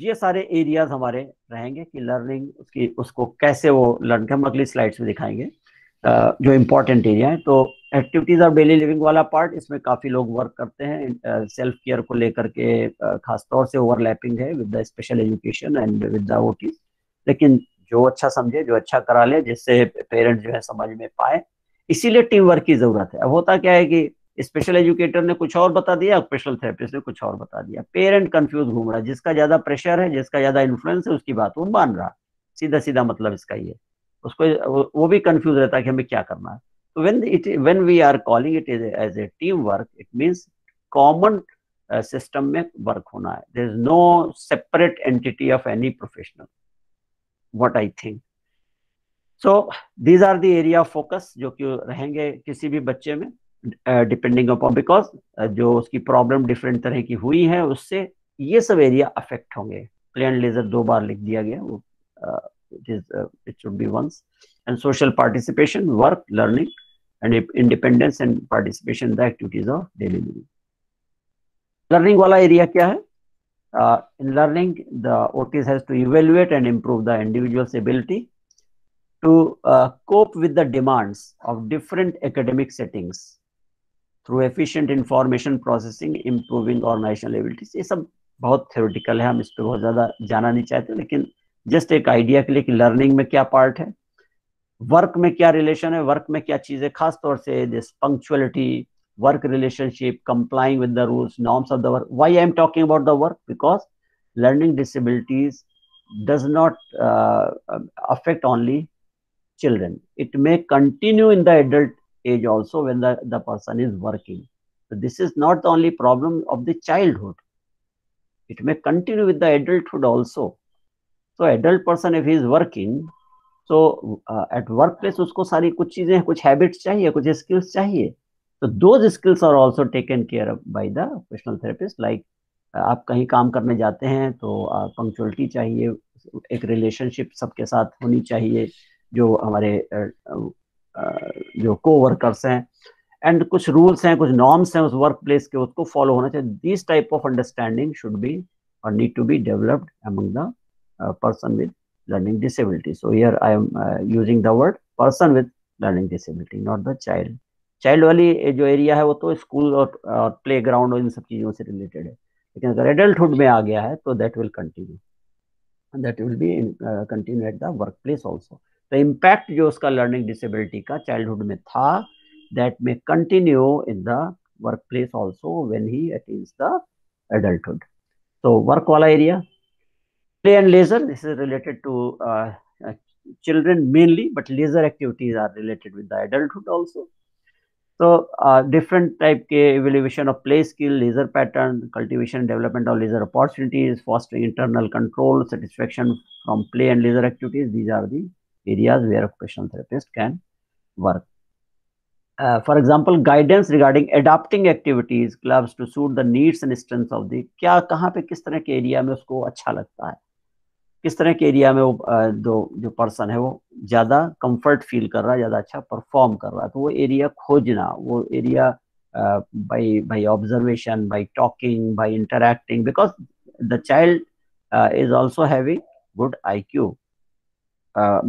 ये सारे एरियाज हमारे रहेंगे कि लर्निंग उसको कैसे वो लर्न कर, हम अगली स्लाइड्स में दिखाएंगे जो इम्पोर्टेंट एरिया है. तो एक्टिविटीज ऑफ डेली लिविंग वाला पार्ट, इसमें काफी लोग वर्क करते हैं सेल्फ केयर को लेकर के, खासतौर से ओवरलैपिंग है with the special education and with the OTs. लेकिन जो अच्छा समझे, जो अच्छा करा ले, जिससे पेरेंट्स जो है समझ में पाए, इसीलिए टीम वर्क की जरूरत है. अब होता क्या है कि स्पेशल एजुकेटर ने कुछ और बता दिया, स्पेशल थेरेपिस्ट ने कुछ और बता दिया, पेरेंट कंफ्यूज घूम रहा है. जिसका ज्यादा प्रेशर है, जिसका ज्यादा इन्फ्लुएंस है, उसकी बात वो मान रहा. सीधा सीधा मतलब इसका ये, उसको वो भी कंफ्यूज रहता है कि हमें क्या करना है. तो when we are calling it as a team work, it means common system में वर्क होना है. There is no separate entity of any professional, what I think. So these are the area of focus जो कि रहेंगे किसी भी बच्चे में, डिपेंडिंग अपॉन, बिकॉज जो उसकी प्रॉब्लम डिफरेंट तरह की हुई है उससे ये सब एरिया अफेक्ट होंगे. प्ले एंड लेजर 2 बार लिख दिया गया, वो it should be once. And social participation, work, learning and independence and participation in the activities of daily living. Learning वाला एरिया क्या है? In learning, the OTs has to evaluate and improve the individual's ability to cope with the demands of different academic settings through efficient information processing, improving organizational abilities. ये सब बहुत theoretical है, हम इस पर बहुत ज़्यादा जाना नहीं चाहते, लेकिन जस्ट एक आइडिया के लिए कि लर्निंग में क्या पार्ट है, वर्क में क्या रिलेशन है, वर्क में क्या चीज़ें, खास तौर से this punctuality, work relationship, complying with the rules, norms of the work. Why I am talking about the work? Because learning disabilities does not affect only children. It may continue in the adult age also when the person is working. So this is not the only problem of the childhood. It may continue with the adulthood also. So adult person, if he is working, so at workplace उसको सारी कुछ चीजें, कुछ habits चाहिए, कुछ skills चाहिए. So those skills are also taken care of by the occupational therapist. Like आप कहीं काम करने जाते हैं तो पंक्चुअलिटी चाहिए, एक रिलेशनशिप सबके साथ होनी चाहिए, जो हमारे जो को-वर्कर्स हैं, एंड कुछ रूल्स हैं, कुछ नॉर्म्स हैं उस वर्क प्लेस के, उसको फॉलो होना चाहिए. This type of understanding should be और need to be developed among the person with learning disability. So here I am using the word person with learning disability, not the child. Child वाली जो area है वो तो school और play ground और इन सब चीज़ों से रिलेटेड है, लेकिन अगर एडल्टहुड में आ गया है तो that will continue, that will be continue at the work place also. तो इम्पैक्ट जो उसका लर्निंग डिसेबिलिटी का चाइल्डहुड में था, that may continue in the work place also when he attains the adulthood. तो वर्क वाला area, play and leisure, this is related to children mainly, but leisure activities are related with the adulthood also. So different type के evaluation of play skill, leisure pattern, cultivation, development of leisure opportunities, fostering internal control, satisfaction from play and leisure activities. These are the areas where occupational therapist can work. For example, guidance regarding adapting activities, clubs to suit the needs and strengths of the, क्या कहाँ पे किस तरह के area में उसको अच्छा लगता है, किस तरह के एरिया में वो जो पर्सन है वो ज़्यादा कंफर्ट फील कर रहा है, ज़्यादा अच्छा परफॉर्म कर रहा है, तो वो एरिया खोजना, वो area by observation, by talking, by interacting, because the child is also having good IQ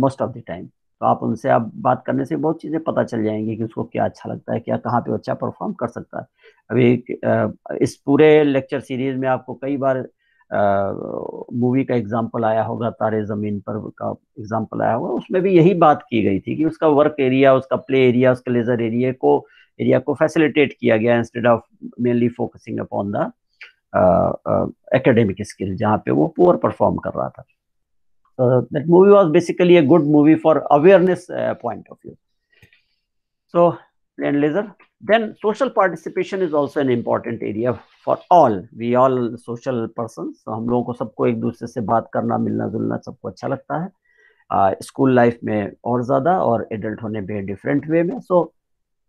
most of the time. तो आप उनसे आप बात करने से बहुत चीज़ें पता चल जाएंगी कि उसको क्या अच्छा लगता है, क्या कहाँ पे अच्छा परफॉर्म कर सकता है. अभी इस पूरे लेक्चर सीरीज में आपको कई बार मूवी का एग्जाम्पल आया होगा, तारे ज़मीन पर का एग्जाम्पल आया होगा, उसमें भी यही बात की गई थी कि उसका वर्क एरिया, उसका प्ले एरिया, उसका लेजर एरिया को फैसिलिटेट किया गया instead of mainly focusing upon the academic skill, जहाँ पे वो पुअर परफॉर्म कर रहा था. So that movie was basically a good movie for awareness point of view. So play and leisure. Then social participation is also an important area for all. We all social persons. So हम लोगों को सबको एक दूसरे से बात करना, मिलना जुलना सबको अच्छा लगता है. स्कूल लाइफ में और ज़्यादा, और एडल्ट होने पे डिफरेंट वे में. So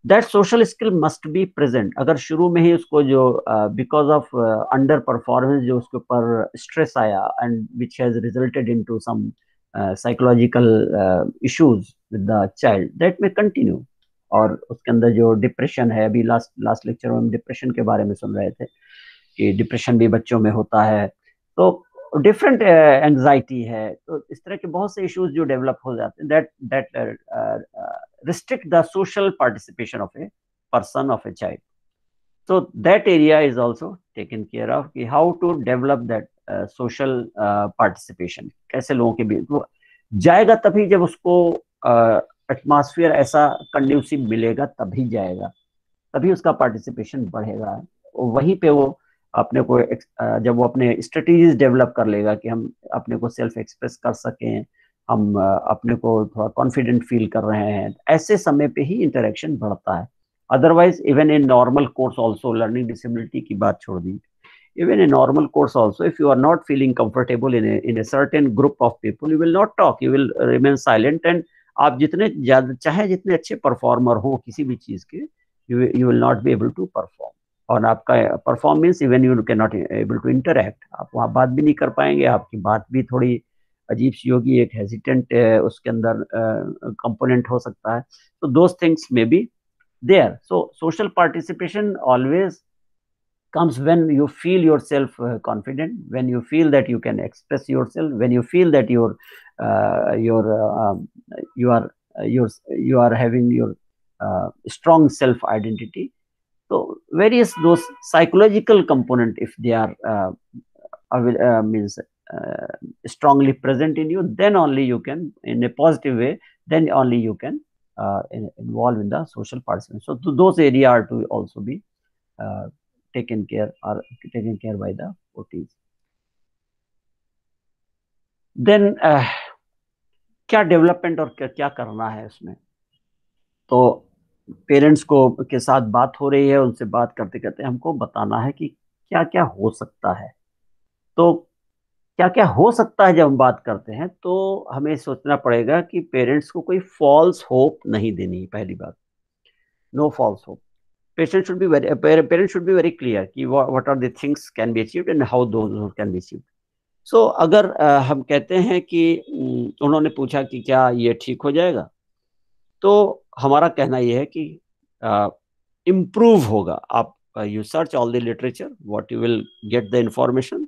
that social skill must be present. अगर शुरू में ही उसको जो बिकॉज ऑफ अंडर परफॉर्मेंस जो उसके ऊपर स्ट्रेस आया and which has resulted into some psychological issues with the child, that may continue. और उसके अंदर जो डिप्रेशन है, अभी लास्ट लेक्चर में हम डिप्रेशन के बारे में सुन रहे थे कि डिप्रेशन भी बच्चों में होता है, तो डिफरेंट एंग्जाइटी है, तो इस तरह के बहुत से इश्यूज जो डेवलप हो जाते हैं, that restrict the social participation of a person, of a child. So that area is also taken care of, कि how to develop that social participation. कैसे लोगों के बीच वो जाएगा, तभी जब उसको एटमॉस्फेयर ऐसा कंड्यूसिव मिलेगा तभी जाएगा, तभी उसका पार्टिसिपेशन बढ़ेगा. वहीं पे वो अपने को जब वो अपने स्ट्रेटेजीज डेवलप कर लेगा कि हम अपने को सेल्फ एक्सप्रेस कर सकें, हम अपने को थोड़ा कॉन्फिडेंट फील कर रहे हैं, ऐसे समय पे ही इंटरेक्शन बढ़ता है. Otherwise even in normal course also, learning disability की बात छोड़ दी, even in normal course also, if you are not feeling comfortable in a certain group of people, you will not talk, you will remain silent. And आप जितने ज्यादा चाहे जितने अच्छे परफॉर्मर हो किसी भी चीज के, you will not be able to perform. और आपका performance even you can not able to interact, आप वहाँ बात भी नहीं कर पाएंगे, आपकी बात भी थोड़ी अजीब सी होगी, एक हेजिटेंट उसके अंदर कंपोनेंट हो सकता है. तो those things may be there. So social participation always comes when you feel yourself confident, when you feel that you can express yourself, when you feel that you are having your strong self identity. So various those psychological component, if they are means strongly present in you, then only you can, in a positive way, then only you can involve in the social participation. So those areas are to also be taken care by the OTs. Then क्या development और क्या करना है उसमें, तो parents को के साथ बात हो रही है, उनसे बात करते करते हमको बताना है कि क्या क्या हो सकता है। तो क्या क्या हो सकता है जब हम बात करते हैं, तो हमें सोचना पड़ेगा कि पेरेंट्स को कोई फॉल्स होप नहीं देनी। पहली बात, no false hope. Parents should be very clear कि what are the things can be achieved and how those can be achieved. So अगर हम कहते हैं कि उन्होंने पूछा कि क्या ये ठीक हो जाएगा, तो हमारा कहना ये है कि इम्प्रूव होगा। आप you search all the literature, what you will get the information,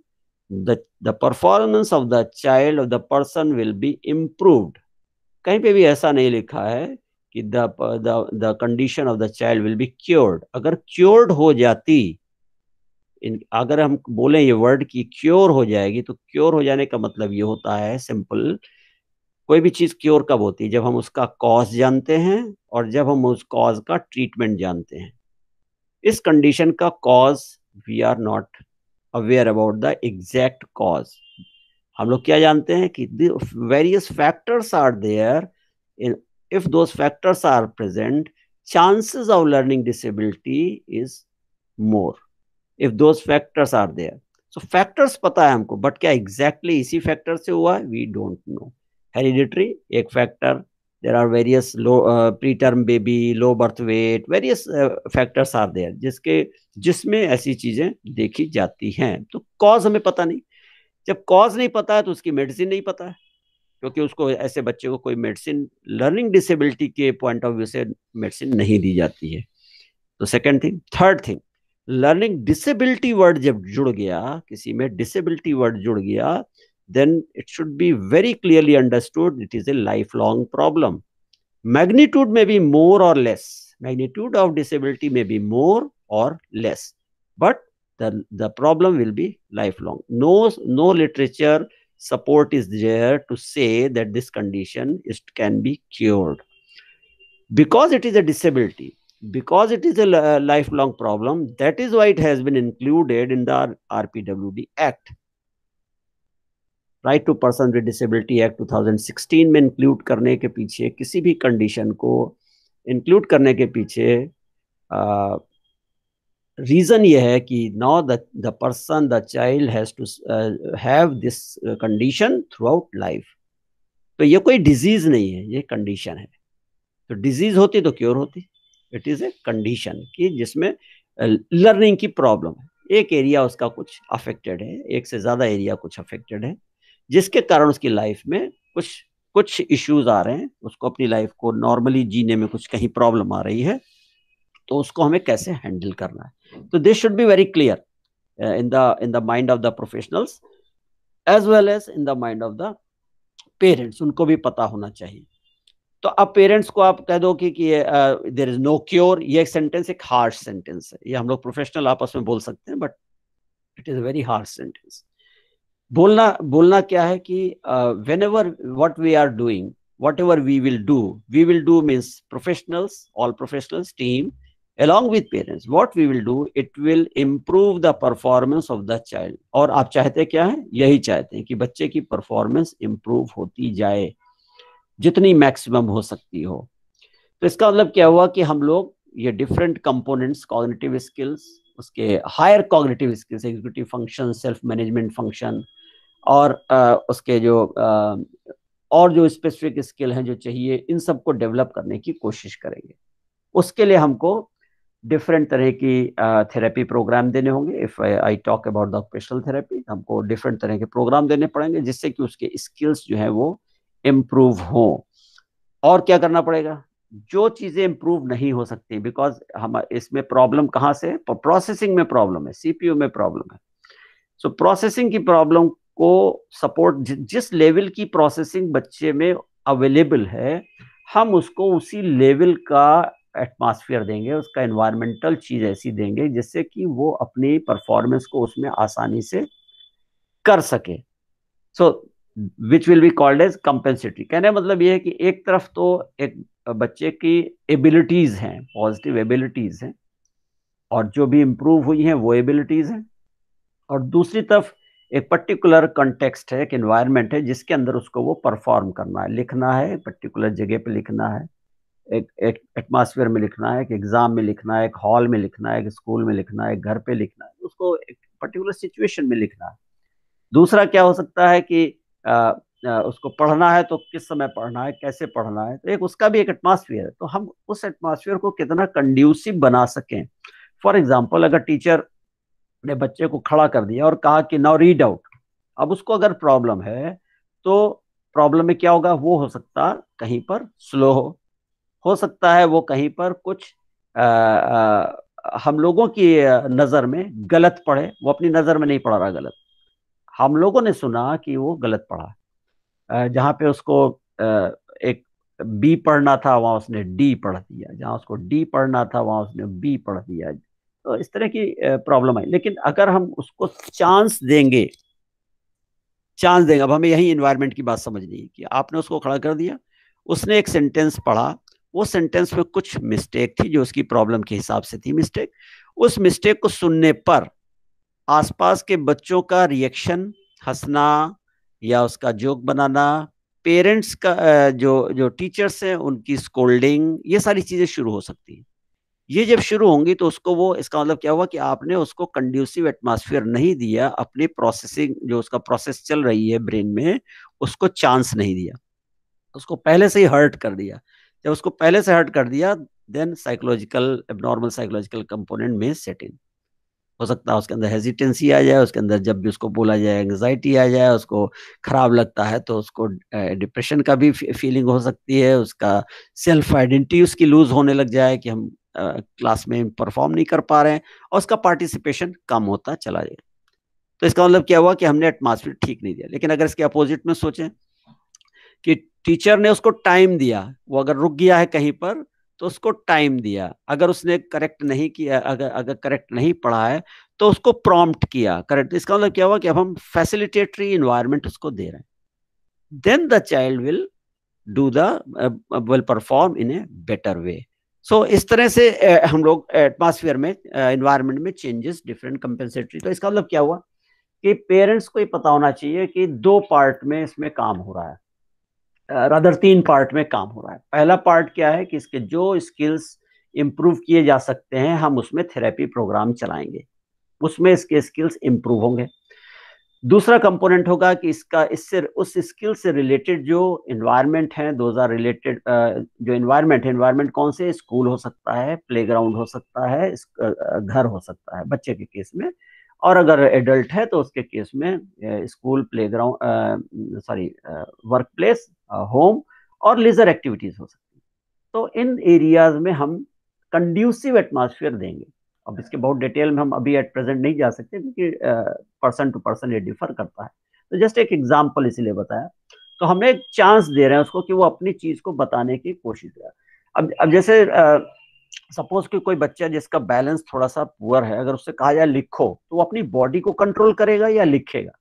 the performance of the child, of the person will be improved. कहीं पे भी ऐसा नहीं लिखा है कि the condition of the child will be cured. अगर cured हो जाती, अगर हम बोले ये वर्ड की क्योर हो जाएगी, तो क्योर हो जाने का मतलब ये होता है सिंपल, कोई भी चीज क्योर कब होती है? जब हम उसका कॉज जानते हैं और जब हम उस कॉज का ट्रीटमेंट जानते हैं। इस कंडीशन का cause we are not aware about the exact cause. हम लोग क्या जानते हैं कि various factors are there, if those factors are present, chances of learning disability is more if those factors are there. So factors पता है हमको, but क्या exactly इसी factor से हुआ है, we don't know. Hereditary एक factor, there are various low preterm baby, low birth weight, various factors are there जिसमें ऐसी चीजें देखी जाती हैं। तो cause हमें पता नहीं। जब cause नहीं पता है तो उसकी मेडिसिन नहीं पता है, क्योंकि उसको, ऐसे बच्चे को कोई मेडिसिन लर्निंग डिसेबिलिटी के पॉइंट ऑफ व्यू से मेडिसिन नहीं दी जाती है। तो second thing. Third thing, learning disability word जब जुड़ गया, किसी में डिसेबिलिटी वर्ड जुड़ गया, then it should be very clearly understood it is a life long problem. Magnitude may be more और less, magnitude of disability may be more और less, but the problem will be lifelong. No literature support is there to say that this condition can be cured. Because it is a disability, because it is a lifelong problem, that is why it has been included in the RPWD Act, Right to Person with Disability Act 2016 में include करने के पीछे, किसी भी condition को include करने के पीछे रीजन ये है कि now the person, the child has to have this condition throughout life. तो ये कोई डिजीज नहीं है, ये कंडीशन है। तो डिजीज होती तो क्योर होती। इट इज ए कंडीशन कि जिसमें लर्निंग की प्रॉब्लम है, एक एरिया उसका कुछ अफेक्टेड है, एक से ज्यादा एरिया कुछ अफेक्टेड है, जिसके कारण उसकी लाइफ में कुछ इश्यूज आ रहे हैं, उसको अपनी लाइफ को नॉर्मली जीने में कुछ कहीं प्रॉब्लम आ रही है, तो उसको हमें कैसे हैंडल करना है। तो this should be very clear in the mind of the professionals as well as in the mind of the parents, उनको भी पता होना चाहिए। तो अब पेरेंट्स को आप कह दो कि देयर इज नो क्योर, ये एक सेंटेंस एक हार्श सेंटेंस है, ये हम लोग प्रोफेशनल आपस में बोल सकते हैं, but it is a very harsh sentence. बोलना क्या है कि whenever what we are doing, whatever we will do means professionals, all professionals team along with parents, what we will do, it will improve the performance of the child. और आप चाहते क्या है? यही चाहते हैं कि बच्चे की परफॉर्मेंस इंप्रूव होती जाए जितनी मैक्सिमम हो सकती हो। तो इसका मतलब क्या हुआ कि हम लोग ये डिफरेंट कंपोनेंट्स, कॉग्निटिव स्किल्स, उसके higher cognitive skills, executive function, self management function, और उसके जो स्पेसिफिक स्किल हैं जो चाहिए, इन सबको डेवलप करने की कोशिश करेंगे। उसके लिए हमको डिफरेंट तरह की थेरेपी प्रोग्राम देने होंगे। If I talk about the occupational therapy, हमको डिफरेंट तरह के प्रोग्राम देने पड़ेंगे जिससे कि उसके स्किल्स जो है वो इम्प्रूव हो। और क्या करना पड़ेगा? जो चीजें इंप्रूव नहीं हो सकती, बिकॉज हम इसमें प्रॉब्लम कहाँ से है, प्रोसेसिंग में प्रॉब्लम है, सीपीयू में प्रॉब्लम है। सो प्रोसेसिंग की प्रॉब्लम को सपोर्ट, जिस लेवल की प्रोसेसिंग बच्चे में अवेलेबल है, हम उसको उसी लेवल का एटमॉस्फेयर देंगे, उसका एनवायरमेंटल चीज ऐसी देंगे जिससे कि वो अपनी परफॉर्मेंस को उसमें आसानी से कर सके। So which will be called as compensatory. कहने का मतलब ये है कि एक तरफ तो एक बच्चे की एबिलिटीज हैं, पॉजिटिव एबिलिटीज हैं, और जो भी इंप्रूव हुई हैं वो एबिलिटीज हैं, और दूसरी तरफ एक पर्टिकुलर कंटेक्स्ट है, एक एनवायरनमेंट है जिसके अंदर उसको वो परफॉर्म करना है, लिखना है, एक पर्टिकुलर जगह पे लिखना है, एक एटमॉस्फेयर में लिखना है, एक एग्जाम में लिखना है, एक हॉल में लिखना है, एक स्कूल में लिखना है, एक घर पे लिखना है, उसको एक पर्टिकुलर सिचुएशन में लिखना है। दूसरा क्या हो सकता है कि उसको पढ़ना है तो किस समय पढ़ना है, कैसे पढ़ना है, तो एक उसका भी एक एटमॉस्फेयर है। तो हम उस एटमॉस्फेयर को कितना कंड्यूसिव बना सकें। फॉर एग्जाम्पल, अगर टीचर ने बच्चे को खड़ा कर दिया और कहा कि नाउ रीड आउट, अब उसको अगर प्रॉब्लम है तो प्रॉब्लम में क्या होगा, वो हो सकता कहीं पर स्लो हो सकता है वो कहीं पर कुछ हम लोगों की नजर में गलत पढ़े, वो अपनी नजर में नहीं पढ़ रहा गलत, हम लोगों ने सुना कि वो गलत पढ़ा। जहाँ पे उसको एक बी पढ़ना था वहां उसने डी पढ़ दिया, जहाँ उसको डी पढ़ना था वहां उसने बी पढ़ दिया। तो इस तरह की प्रॉब्लम है। लेकिन अगर हम उसको चांस देंगे, अब हमें यही इन्वायरमेंट की बात समझनी है कि आपने उसको खड़ा कर दिया, उसने एक सेंटेंस पढ़ा, वो सेंटेंस में कुछ मिस्टेक थी जो उसकी प्रॉब्लम के हिसाब से थी मिस्टेक, उस मिस्टेक को सुनने पर आसपास के बच्चों का रिएक्शन, हंसना या उसका जोक बनाना, पेरेंट्स का जो टीचर्स हैं उनकी स्कोल्डिंग, ये सारी चीजें शुरू हो सकती हैं। ये जब शुरू होंगी तो उसको वो, इसका मतलब क्या हुआ कि आपने उसको कंड्यूसिव एटमॉस्फेयर नहीं दिया, अपनी प्रोसेसिंग जो उसका प्रोसेस चल रही है ब्रेन में उसको चांस नहीं दिया, उसको पहले से ही हर्ट कर दिया। जब उसको पहले से हर्ट कर दिया, then psychological, abnormal psychological component में सेट इन हो सकता है, उसके अंदर हेजिटेंसी आ जाए, उसके अंदर जब भी उसको बोला जाए एंग्जाइटी आ जाए, उसको खराब लगता है तो उसको डिप्रेशन का भी फीलिंग हो सकती है, उसका सेल्फ आइडेंटिटी उसकी लूज होने लग जाए कि हम क्लास में परफॉर्म नहीं कर पा रहे हैं, और उसका पार्टिसिपेशन कम होता चला जाए। तो इसका मतलब क्या हुआ कि हमने एटमॉस्फेयर ठीक नहीं दिया। लेकिन अगर इसके अपोजिट में सोचें कि टीचर ने उसको टाइम दिया, वो अगर रुक गया है कहीं पर तो उसको टाइम दिया, अगर उसने करेक्ट नहीं किया, अगर करेक्ट नहीं पढ़ा है तो उसको प्रॉम्प्ट किया करेक्ट, इसका मतलब क्या हुआ कि अब हम फैसिलिटेटरी इन्वायरमेंट उसको दे रहे हैं, then the child will do the will perform in a better way. So इस तरह से हम लोग एटमॉस्फेयर में, इन्वायरमेंट में चेंजेस, डिफरेंट कंपेंसेटरी। तो इसका मतलब क्या हुआ कि पेरेंट्स को ये पता होना चाहिए कि 2 पार्ट में इसमें काम हो रहा है, रादर 3 पार्ट में काम हो रहा है। पहला पार्ट क्या है कि इसके जो स्किल्स इंप्रूव किए जा सकते हैं हम उसमें थेरेपी प्रोग्राम चलाएंगे, उसमें इसके स्किल्स इंप्रूव होंगे। दूसरा कंपोनेंट होगा कि इसका इससे उस स्किल से रिलेटेड जो इन्वायरमेंट है, दोज आर रिलेटेड, जो इन्वायरमेंट है, इन्वायरमेंट कौन से, स्कूल हो सकता है, प्लेग्राउंड हो सकता है, घर हो सकता है बच्चे के केस में, और अगर एडल्ट है तो उसके केस में school, playground, sorry, work place, home और लीजर एक्टिविटीज हो सकती है। तो इन एरियाज में हम कंड्यूसिव एटमॉस्फेयर देंगे। अब इसके बहुत डिटेल में हम अभी एट प्रेजेंट नहीं जा सकते क्योंकि पर्सन टू पर्सन ये डिफर करता है। तो जस्ट एक एग्जांपल इसलिए बताया। तो हमें एक चांस दे रहे हैं उसको कि वो अपनी चीज को बताने की कोशिश करे। अब जैसे सपोज कि कोई बच्चा जिसका बैलेंस थोड़ा सा पुअर है, अगर उससे कहा जाए लिखो तो वो अपनी बॉडी को कंट्रोल करेगा या लिखेगा।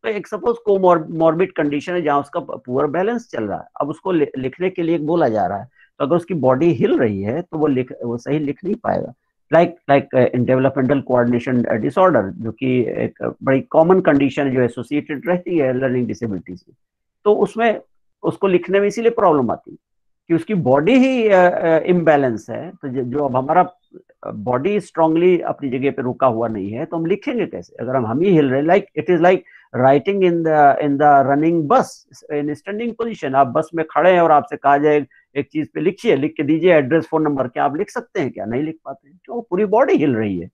तो एक सपोज कोमॉर्बिड कंडीशन है जहाँ उसका पुअर बैलेंस चल रहा है, अब उसको लिखने के लिए बोला जा रहा है, तो अगर उसकी बॉडी हिल रही है तो वो सही लिख नहीं पाएगा। Like in developmental coordination disorder, जो कि एक बड़ी कॉमन कंडीशन है जो एसोसिएटेड रहती है लर्निंग डिसेबिलिटी से, तो उसमें उसको लिखने में इसीलिए प्रॉब्लम आती है कि उसकी बॉडी ही इम्बैलेंस है। तो जो अब हमारा बॉडी स्ट्रांगली अपनी जगह पे रुका हुआ नहीं है तो हम लिखेंगे कैसे अगर हम ही हिल रहे। Like it is like writing in the running बस इन स्टैंडिंग पोजीशन। आप बस में खड़े हैं और आपसे कहा जाए एक चीज पे लिखिए, लिख के दीजिए एड्रेस, फोन नंबर, क्या आप लिख सकते हैं? क्या नहीं लिख पाते हैं, क्यों? पूरी बॉडी हिल रही है।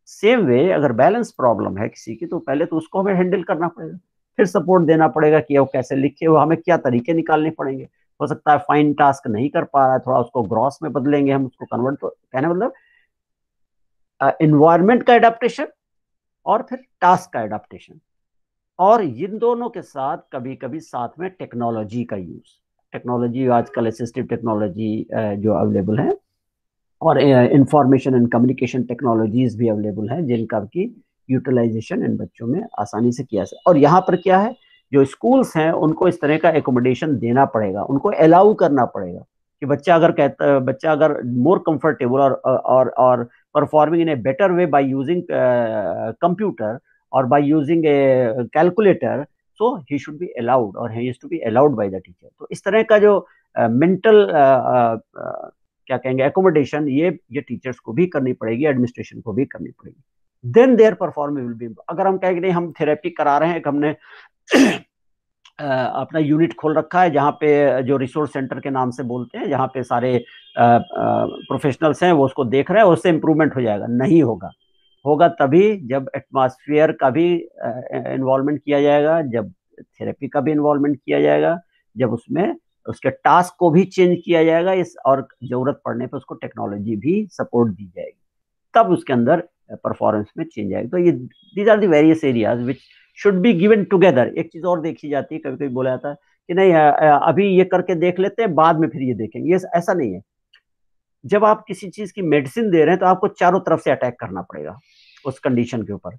सेम वे अगर बैलेंस प्रॉब्लम है किसी की तो पहले तो उसको हमें हैंडल करना पड़ेगा, फिर सपोर्ट देना पड़ेगा कि वो कैसे लिखे, वो हमें क्या तरीके निकालने पड़ेंगे, हो सकता है फाइन टास्क नहीं कर पा रहा है, थोड़ा उसको ग्रॉस में बदलेंगे हम, उसको कन्वर्ट, तो कहने मतलब एनवायरनमेंट का एडाप्टेशन और फिर टास्क का एडाप्टेशन, और इन दोनों के साथ कभी कभी साथ में टेक्नोलॉजी का यूज। टेक्नोलॉजी आजकल असिस्टिव टेक्नोलॉजी जो अवेलेबल है, और इंफॉर्मेशन एंड कम्युनिकेशन टेक्नोलॉजीज भी अवेलेबल हैं, जिनका की यूटिलाइजेशन इन बच्चों में आसानी से किया जाए। और यहाँ पर क्या है, जो स्कूल्स हैं उनको इस तरह का एकोमोडेशन देना पड़ेगा, उनको अलाउ करना पड़ेगा कि बच्चा अगर मोर कंफर्टेबल और performing in a better way by using computer और by using a calculator, so he should be allowed और he is to be allowed by the teacher. तो इस तरह का जो मेंटल क्या कहेंगे एकोमोडेशन, ये टीचर्स को भी करनी पड़ेगी, एडमिनिस्ट्रेशन को भी करनी पड़ेगी। Then their performance will be. अगर हम कहेंगे नहीं हम थेरेपी करा रहे हैं, हमने अपना यूनिट खोल रखा है जहाँ पे जो रिसोर्स सेंटर के नाम से बोलते हैं, जहाँ पे सारे प्रोफेशनल्स हैं वो उसको देख रहे हैं, उससे इम्प्रूवमेंट हो जाएगा, नहीं होगा। होगा तभी जब एटमॉस्फेयर का भी इन्वॉल्वमेंट किया जाएगा, जब थेरेपी का भी इन्वॉल्वमेंट किया जाएगा, जब उसमें उसके टास्क को भी चेंज किया जाएगा, और जरूरत पड़ने पर उसको टेक्नोलॉजी भी सपोर्ट दी जाएगी, तब उसके अंदर परफॉर्मेंस में चेंज आएगी। तो ये these are the various areas which should be given together. एक चीज और देखी जाती है, कभी कभी बोला जाता है कि नहीं अभी ये करके देख लेते हैं, बाद में फिर ये देखेंगे, ये ऐसा नहीं है। जब आप किसी चीज की मेडिसिन दे रहे हैं तो आपको चारों तरफ से अटैक करना पड़ेगा उस कंडीशन के ऊपर।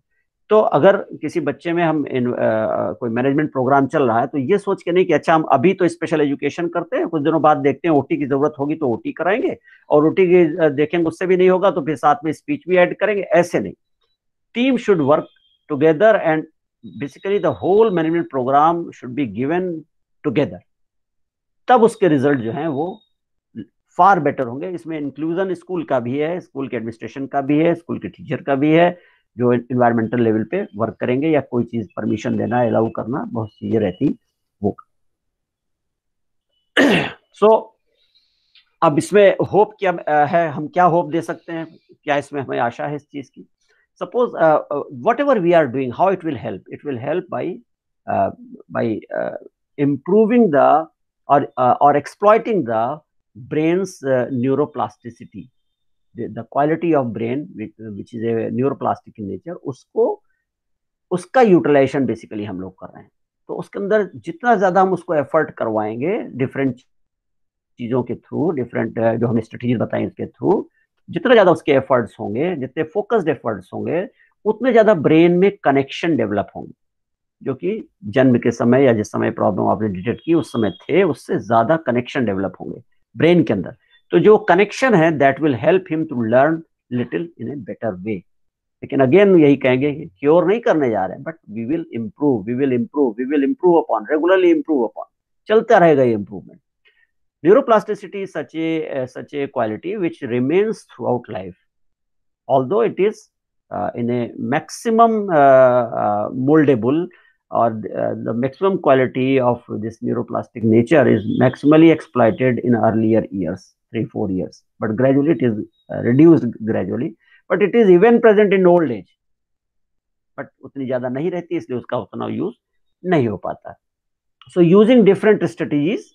तो अगर किसी बच्चे में हम कोई मैनेजमेंट प्रोग्राम चल रहा है, तो ये सोच के नहीं कि अच्छा हम अभी तो स्पेशल एजुकेशन करते हैं, कुछ दिनों बाद देखते हैं ओटी की जरूरत होगी तो ओटी कराएंगे, और ओटी की देखेंगे उससे भी नहीं होगा तो फिर साथ में स्पीच भी ऐड करेंगे, ऐसे नहीं। Team should work together and basically the whole management program should be given together, तब उसके रिजल्ट जो हैं वो फार बेटर होंगे। इसमें इंक्लूजन स्कूल का भी है, स्कूल के एडमिनिस्ट्रेशन का भी है, स्कूल के टीचर का भी है, जो इन्वायरमेंटल लेवल पे वर्क करेंगे, या कोई चीज परमिशन देना, अलाउ करना, बहुत चीजें रहती वो। सो अब इसमें होप क्या है, हम क्या होप दे सकते हैं, क्या इसमें हमें आशा है इस चीज की? Suppose whatever we are doing, how it will help by improving or exploiting the brain's neuroplasticity, the quality of brain which is a neuroplastic in nature, उसका यूटिलाइजेशन बेसिकली हम लोग कर रहे हैं। तो उसके अंदर जितना ज्यादा हम उसको एफर्ट करवाएंगे डिफरेंट चीजों के थ्रू, डिफरेंट जो हम स्ट्रेटेजीज बताएं इसके थ्रू, जितना ज्यादा उसके एफर्ट्स होंगे, जितने फोकस्ड एफर्ट्स होंगे, उतने ज्यादा ब्रेन में कनेक्शन डेवलप होंगे, जो कि जन्म के समय या जिस समय प्रॉब्लम आपने डिटेक्ट की उस समय थे, उससे ज्यादा कनेक्शन डेवलप होंगे ब्रेन के अंदर। तो जो कनेक्शन है that will help him to learn little in a better way. लेकिन अगेन यही कहेंगे कि क्योर नहीं करने जा रहे हैं, but we will improve upon, regularly improve upon, चलता रहेगा ये improvement. Neuroplasticity is such a quality which remains throughout life, although it is in a maximum moldable, or the maximum quality of this neuroplastic nature is maximally exploited in earlier years, 3-4 years, but gradually it is reduced gradually, but it is even present in old age, but उतनी ज्यादा नहीं रहती, इसलिए उसका उतना use नहीं हो पाता। So using different strategies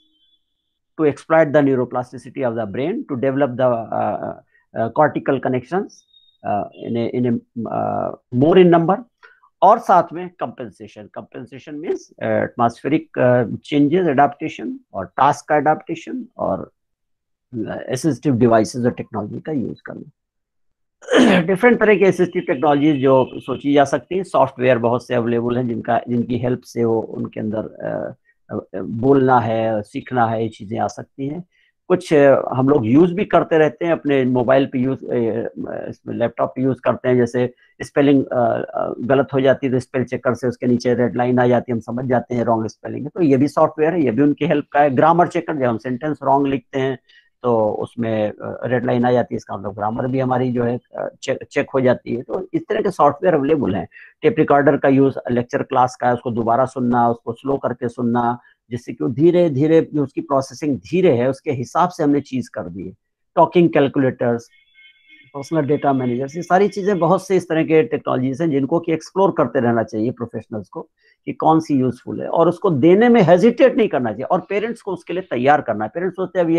to exploit the neuroplasticity of the brain, to develop the cortical connections in a more in number, और साथ में compensation means atmospheric changes adaptation, और टास्क का एडाप्टेशन, और असिस्टिव डिवाइसेस और टेक्नोलॉजी का use करना। Different तरह की असिस्टिव टेक्नोलॉजीज जो सोची जा सकती हैं, सॉफ्टवेयर बहुत से अवेलेबल हैं जिनकी हेल्प से वो उनके अंदर बोलना है, सीखना है, ये चीजें आ सकती हैं। कुछ हम लोग यूज भी करते रहते हैं अपने मोबाइल पे, इसमें लैपटॉप पे यूज करते हैं। जैसे स्पेलिंग गलत हो जाती है तो स्पेल चेकर से उसके नीचे रेड लाइन आ जाती है, हम समझ जाते हैं रॉन्ग स्पेलिंग है, तो ये भी सॉफ्टवेयर है, ये भी उनकी हेल्प का है। ग्रामर चेकर, जब हम सेंटेंस रॉन्ग लिखते हैं तो उसमें रेड लाइन आ जाती है, इसका मतलब ग्रामर भी हमारी जो है चेक हो जाती है। तो इस तरह के सॉफ्टवेयर अवेलेबल हैं। टेप रिकॉर्डर का यूज लेक्चर क्लास का है, उसको दोबारा सुनना, उसको स्लो करके सुनना, जिससे कि धीरे धीरे जो उसकी प्रोसेसिंग धीरे है उसके हिसाब से हमने चीज कर दी है। Talking calculators, personal data managers, ये सारी चीजें बहुत से इस तरह के टेक्नोलॉजीज हैं जिनको कि एक्सप्लोर करते रहना चाहिए प्रोफेशनल्स को कि कौन सी यूजफुल है, और उसको देने में हेजिटेट नहीं करना चाहिए, और पेरेंट्स को उसके लिए तैयार करना है। पेरेंट्स सोचते हैं अब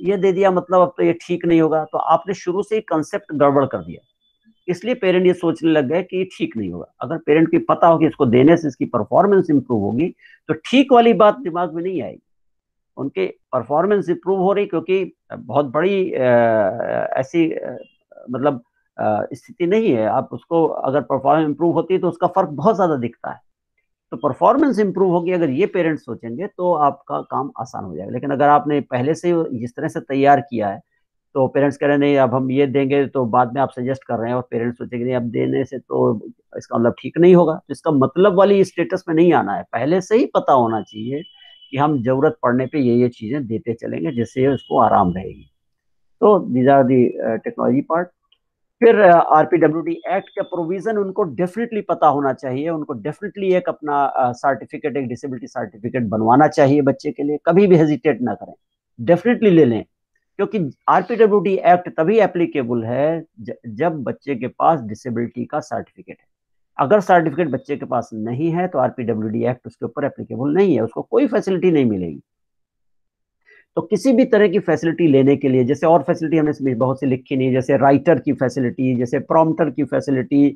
ये दे दिया मतलब अब तो ये ठीक नहीं होगा, तो आपने शुरू से ही कंसेप्ट गड़बड़ कर दिया, इसलिए पेरेंट ये सोचने लग गए कि ये ठीक नहीं होगा। अगर पेरेंट की पता हो कि इसको देने से इसकी परफॉर्मेंस इंप्रूव होगी, तो ठीक वाली बात दिमाग में नहीं आएगी। उनके परफॉर्मेंस इंप्रूव हो रही क्योंकि बहुत बड़ी ऐसी मतलब स्थिति नहीं है, आप उसको अगर परफॉर्मेंस इंप्रूव होती है तो उसका फर्क बहुत ज्यादा दिखता है। तो परफॉर्मेंस इंप्रूव होगी, अगर ये पेरेंट्स सोचेंगे तो आपका काम आसान हो जाएगा। लेकिन अगर आपने पहले से जिस तरह से तैयार किया है, तो पेरेंट्स कह रहे हैं नहीं अब हम ये देंगे, तो बाद में आप सजेस्ट कर रहे हैं और पेरेंट्स सोचेंगे नहीं अब देने से तो इसका मतलब ठीक नहीं होगा, तो इसका मतलब वाली स्टेटस में नहीं आना है। पहले से ही पता होना चाहिए कि हम जरूरत पड़ने पे ये चीजें देते चलेंगे जिससे उसको आराम रहेगी। तो these are the technology part. फिर आरपीडब्ल्यूडी एक्ट का प्रोविजन उनको डेफिनेटली पता होना चाहिए, उनको डेफिनेटली एक अपना सर्टिफिकेट, एक डिसेबिलिटी सर्टिफिकेट बनवाना चाहिए बच्चे के लिए, कभी भी हेजिटेट ना करें, डेफिनेटली ले लें, क्योंकि आरपीडब्ल्यूडी एक्ट तभी एप्लीकेबल है जब बच्चे के पास डिसेबिलिटी का सर्टिफिकेट है। अगर सर्टिफिकेट बच्चे के पास नहीं है तो आरपीडब्ल्यूडी एक्ट उसके ऊपर एप्लीकेबल नहीं है, उसको कोई फैसिलिटी नहीं मिलेगी। तो किसी भी तरह की फैसिलिटी लेने के लिए, जैसे और फैसिलिटी हमने इसमें बहुत सी लिखी नहीं, जैसे राइटर की फैसिलिटी, जैसे प्रॉम्प्टर की फैसिलिटी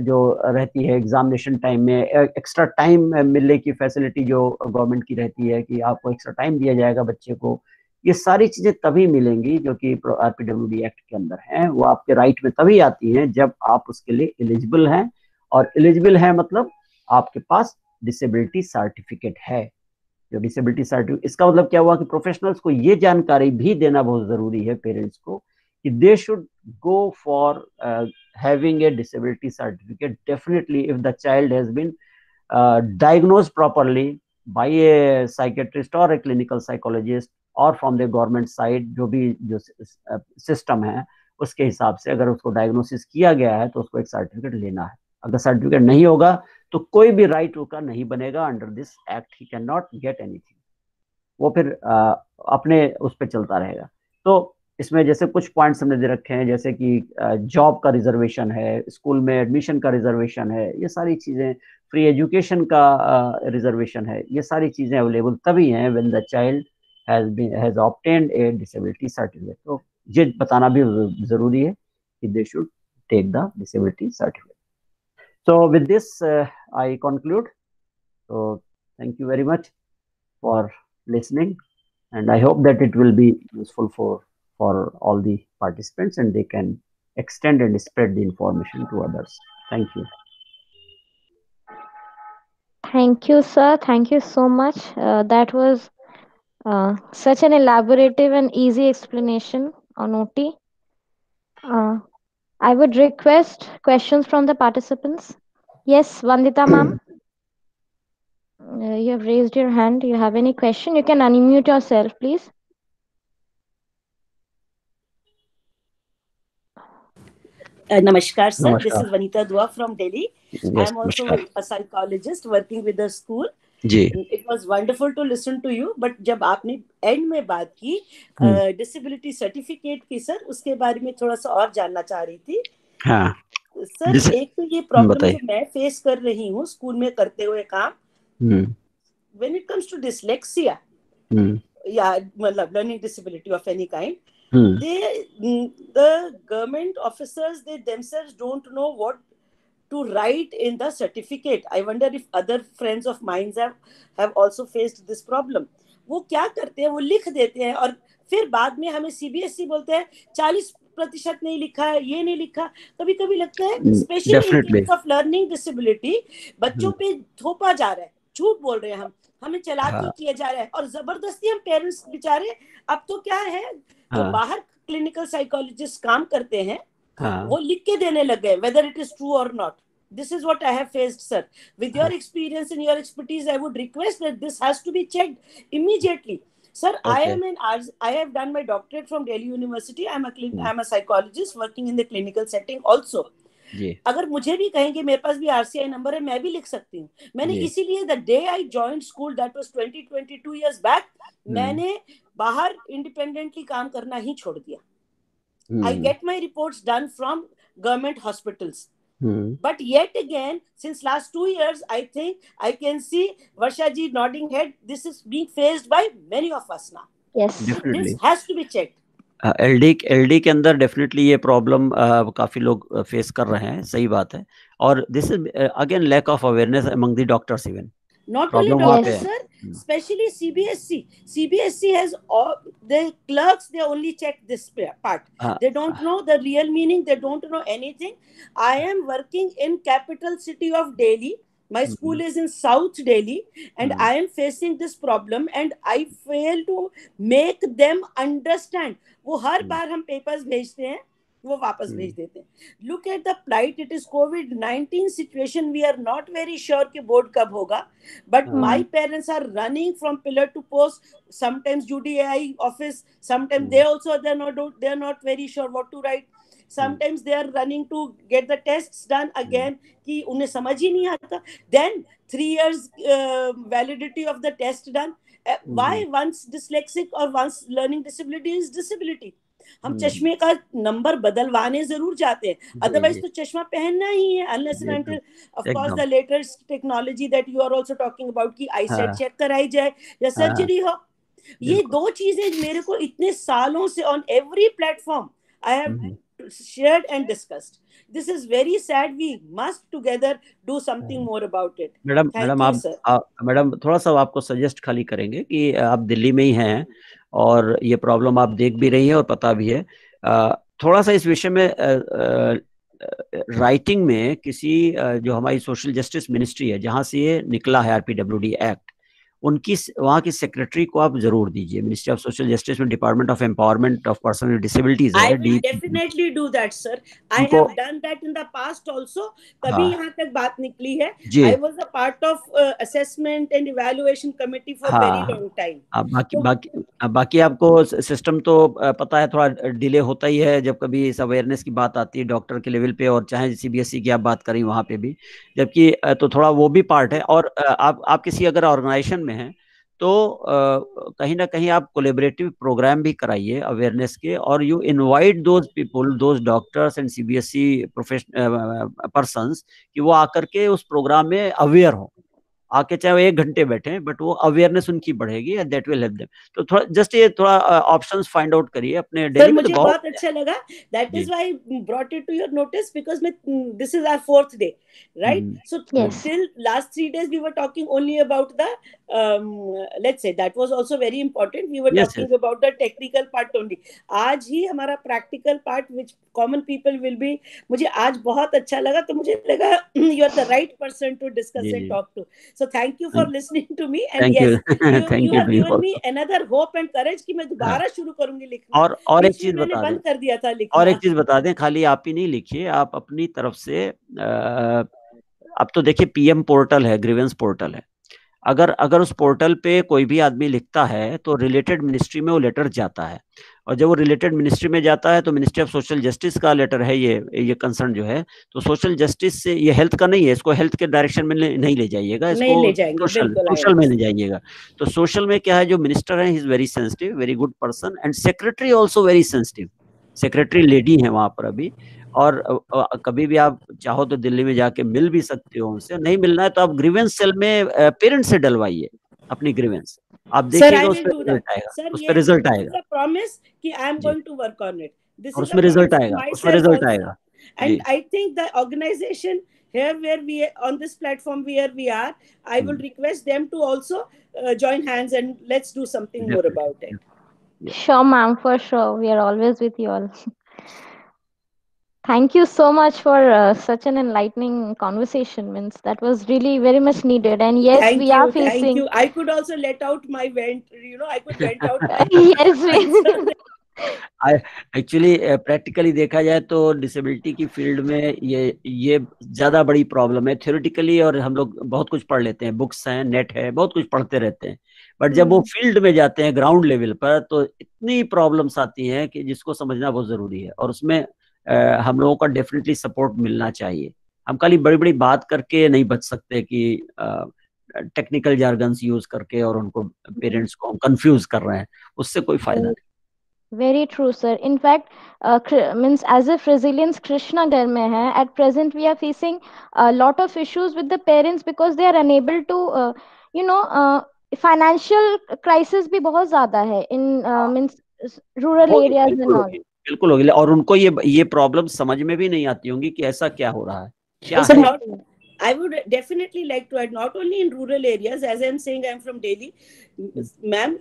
जो रहती है एग्जामिनेशन टाइम में, एक्स्ट्रा टाइम मिलने की फैसिलिटी जो गवर्नमेंट की रहती है कि आपको एक्स्ट्रा टाइम दिया जाएगा बच्चे को, ये सारी चीजें तभी मिलेंगी जो कि आरपीडब्ल्यूडी एक्ट के अंदर हैं। वो आपके राइट में तभी आती हैं जब आप उसके लिए एलिजिबल हैं, और एलिजिबल है मतलब आपके पास डिसेबिलिटी सर्टिफिकेट है। जो डिसेबिलिटी सर्टिफिकेट, इसका मतलब क्या हुआ कि प्रोफेशनल्स को ये जानकारी भी देना बहुत जरूरी है पेरेंट्स को कि they should go for having a disability certificate definitely if the child has been diagnosed properly by a psychiatrist or a clinical psychologist और फ्रॉम द गवर्नमेंट साइड, जो भी जो सिस्टम है उसके हिसाब से अगर उसको डायग्नोसिस किया गया है तो उसको एक सर्टिफिकेट लेना है। अगर सर्टिफिकेट नहीं होगा तो कोई भी राइट उसका नहीं बनेगा under this act, he can not get anything, वो फिर अपने उस पर चलता रहेगा। तो इसमें जैसे कुछ पॉइंट्स हमने दे रखे हैं, जैसे कि जॉब का रिजर्वेशन है, स्कूल में एडमिशन का रिजर्वेशन है, ये सारी चीजें, फ्री एजुकेशन का रिजर्वेशन है, ये सारी चीजें अवेलेबल तभी हैं when the child has obtained a disability certificate. तो ये बताना भी जरूरी है कि they should take the disability certificate. So with this, I conclude. So thank you very much for listening, and I hope that it will be useful for all the participants, and they can extend and spread the information to others. Thank you. Thank you, sir. Thank you so much. That was such an elaborative and easy explanation on OT. I would request questions from the participants. Yes, Vandita ma'am, you have raised your hand. You have any question? You can unmute yourself, please. Namaskar, sir. Namaskar. This is Vanita Dua from Delhi. Yes, I am also namaskar. a psychologist working with the school. जी It was wonderful to listen to you. But जब आपने and में बात की disability certificate की, sir उसके बारे में थोड़ा सा और जानना चाह रही थी। हाँ सर जैसे एक तो ये प्रॉब्लम बताइए। जो मैं फेस कर रही हूँ स्कूल में करते हुए काम, when it comes to dyslexia या मतलब learning disability of any kind, the government officers, they themselves don't know what to write in the certificate. I wonder if other friends of mine have also faced this problem. वो क्या करते हैं, वो लिख देते हैं और फिर बाद में हमें सीबीएसई बोलते हैं 40% नहीं लिखा है, ये नहीं लिखा। कभी कभी लगता है specially in case of learning disability बच्चों पे थोपा जा रहा है, झूठ बोल रहे हैं, हमें चालाकी किया जा रहा है और जबरदस्ती हम पेरेंट्स बेचारे। अब तो क्या है, जो बाहर क्लिनिकल साइकोलॉजिस्ट काम करते हैं वो लिख के देने लग गए, whether it is true or not. This is what I have faced, sir. With your experience and your expertise, I would request that this has to be checked immediately. Sir, okay. I have done my doctorate from Delhi University. I'm a psychologist working in the clinical setting also. अगर मुझे भी कहेंगे मेरे पास भी RCI number है, मैं भी लिख सकती हूँ। मैंने इसीलिए the day I joined school, that was 22 years back, मैंने बाहर इंडिपेंडेंटली काम करना ही छोड़ दिया। I get my reports done from government hospitals. Hmm. But yet again, since last 2 years, I think I can see Varsha ji nodding head. This is being faced by many of us now. Yes. Definitely. This has to be checked. LD के अंदर definitely ये problem काफी लोग face कर रहे हैं, सही बात है. और this is again lack of awareness among the doctors even. Not only Problem वहाँ पे doctors, है. sir, especially CBSC. CBSC has all the clerks, they only check this part. They don't know the real meaning. They don't know anything. I am working in capital city of Delhi. My school is in South Delhi, and I am facing this problem, and I fail to make them understand. वो हर बार हम papers भेजते हैं, वो वापस भेज देते हैं. Look at the plight. It is COVID-19 situation. We are not very sure कि board कब होगा. But my parents are running from pillar to post. Sometimes UDAI office. Sometimes they are not very sure what to write. Sometimes they are running to get the tests done again कि उन्हें समझ ही नहीं आता. Then 3 years validity of the test done. Why once dyslexic or once learning disability is disability. हम चश्मे का number बदलवाने जरूर जाते हैं, अदरवाइज तो चश्मा पहनना ही है, unless and until of course the latest technology that you are also talking about कि आई सेट चेक कराई जाए या सर्जरी हो. ये दो चीजें मेरे को इतने सालों से on every platform I have shared and discussed. This is very sad. We must together do something more about it. Madam थोड़ा सा आपको सजेस्ट खाली करेंगे कि आप दिल्ली में ही हैं और ये प्रॉब्लम आप देख भी रही हैं और पता भी है. थोड़ा सा इस विषय में राइटिंग में किसी जो हमारी सोशल जस्टिस मिनिस्ट्री है जहां से ये निकला है RPWD एक्ट, उनकी वहाँ की सेक्रेटरी को आप जरूर दीजिए. मिनिस्ट्री ऑफ सोशल जस्टिस में department of empowerment of person with disabilities है. I will definitely do that, sir. I have done that in the past also. तभी यहाँ तक बात निकली है. I was a part of assessment and evaluation committee for very long time. बाकी आपको system तो पता है, थोड़ा डिले होता ही है जब कभी इस अवेयरनेस की बात आती है डॉक्टर के लेवल पे, और चाहे CBSE की आप बात करें वहाँ पे भी, जबकि तो थोड़ा वो भी पार्ट है. और आप किसी अगर ऑर्गेनाइजेशन में हैं तो कहीं ना कहीं आप कोलैबोरेटिव प्रोग्राम भी कराइए अवेयरनेस के, और you invite those people, those doctors and CBSE professional persons कि वो आकर के उस प्रोग्राम में अवेयर हो. आके चाहे वो 1 घंटे बैठे, बट वो अवेयरनेस उनकी बढ़ेगी and that will help them. तो थोड़ा जस्ट ये थोड़ा ऑप्शंस फाइंड आउट करिए अपने डेली में. मुझे बहुत अच्छा लगा. That is why I brought it to your notice because this is our 4th डे, right? So till last 3 days we were talking only about the let's say that was also very important. We were talking about the technical part only. आज ही हमारा practical part which common people will be, मुझे आज बहुत अच्छा लगा. तो मुझे लगा you are the right person to discuss and talk to. So thank you for listening to me, and you have given me another hope and courage कि मैं दोबारा शुरू करूंगी लिखना. और एक चीज बता बंद कर दिया था लिखना. और एक चीज बता दें, खाली आप ही नहीं लिखिए, आप अपनी तरफ से अब तो देखिए PM पोर्टल है, ग्रीवेंस पोर्टल है. अगर उस पोर्टल पे कोई भी आदमी लिखता है तो रिलेटेड मिनिस्ट्री में वो लेटर जाता है, और जब वो रिलेटेड मिनिस्ट्री में जाता है तो मिनिस्ट्री ऑफ सोशल जस्टिस का लेटर है ये कंसर्न जो है, तो सोशल जस्टिस से, ये हेल्थ का नहीं है, इसको हेल्थ के डायरेक्शन में नहीं ले जाइएगा, इसको सोशल में ले जाइएगा. तो सोशल में क्या है, जो मिनिस्टर है he is very sensitive, very good person, and secretary also very sensitive. Secretary lady है वहां पर अभी, और कभी भी आप चाहो तो दिल्ली में जाके मिल भी सकते हो उनसे. नहीं मिलना है तो आप ग्रीवेंस सेल में पेरेंट्स से डलवाइए अपनी ग्रीवेंस. आप देखिएगा उस पर रिजल्ट आएगा. प्रॉमिस कि I am going to work on it. This is उसमें रिजल्ट आएगा. And I think the organization here where we on this platform where we are, I will request them to also join hands and let's do something more about it. Sure, ma'am, for sure. We are always with you all. Thank you so much for such an enlightening conversation. Means that was really very much needed. And yes, we are facing. Thank you. I could also let out my vent. I could vent out. Yes. Actually practically देखा जाए तो disability की field में ये ज्यादा बड़ी problem है. Theoretically और हम लोग बहुत कुछ पढ़ लेते हैं, बुक्स हैं, नेट है, बहुत कुछ पढ़ते रहते हैं, बट जब वो फील्ड में जाते हैं ग्राउंड लेवल पर तो इतनी प्रॉब्लम्स आती हैं कि जिसको समझना बहुत जरूरी है, और उसमें हम लोगों का डेफिनेटली सपोर्ट मिलना चाहिए. हम खाली बड़ी बड़ी बात करके नहीं बच सकते कि टेक्निकल जार्गन्स यूज करके और उनको पेरेंट्स को हम कंफ्यूज कर रहे हैं, उससे कोई फायदा नहीं. Very true, sir. In fact, means as if resilience Krishna घर में है, at present we are facing a lot of issues with the parents because they are unable to, you know, financial crisis भी बहुत ज़्यादा है in means rural होगी, areas बिल्कुल and all. होगी, बिल्कुल होगी, और उनको ये प्रॉब्लम समझ में भी नहीं आती होंगी कि ऐसा क्या हो रहा है, क्या So है। not, I would definitely like to add, not only in rural areas, as I'm saying, I'm from Delhi, ma'am,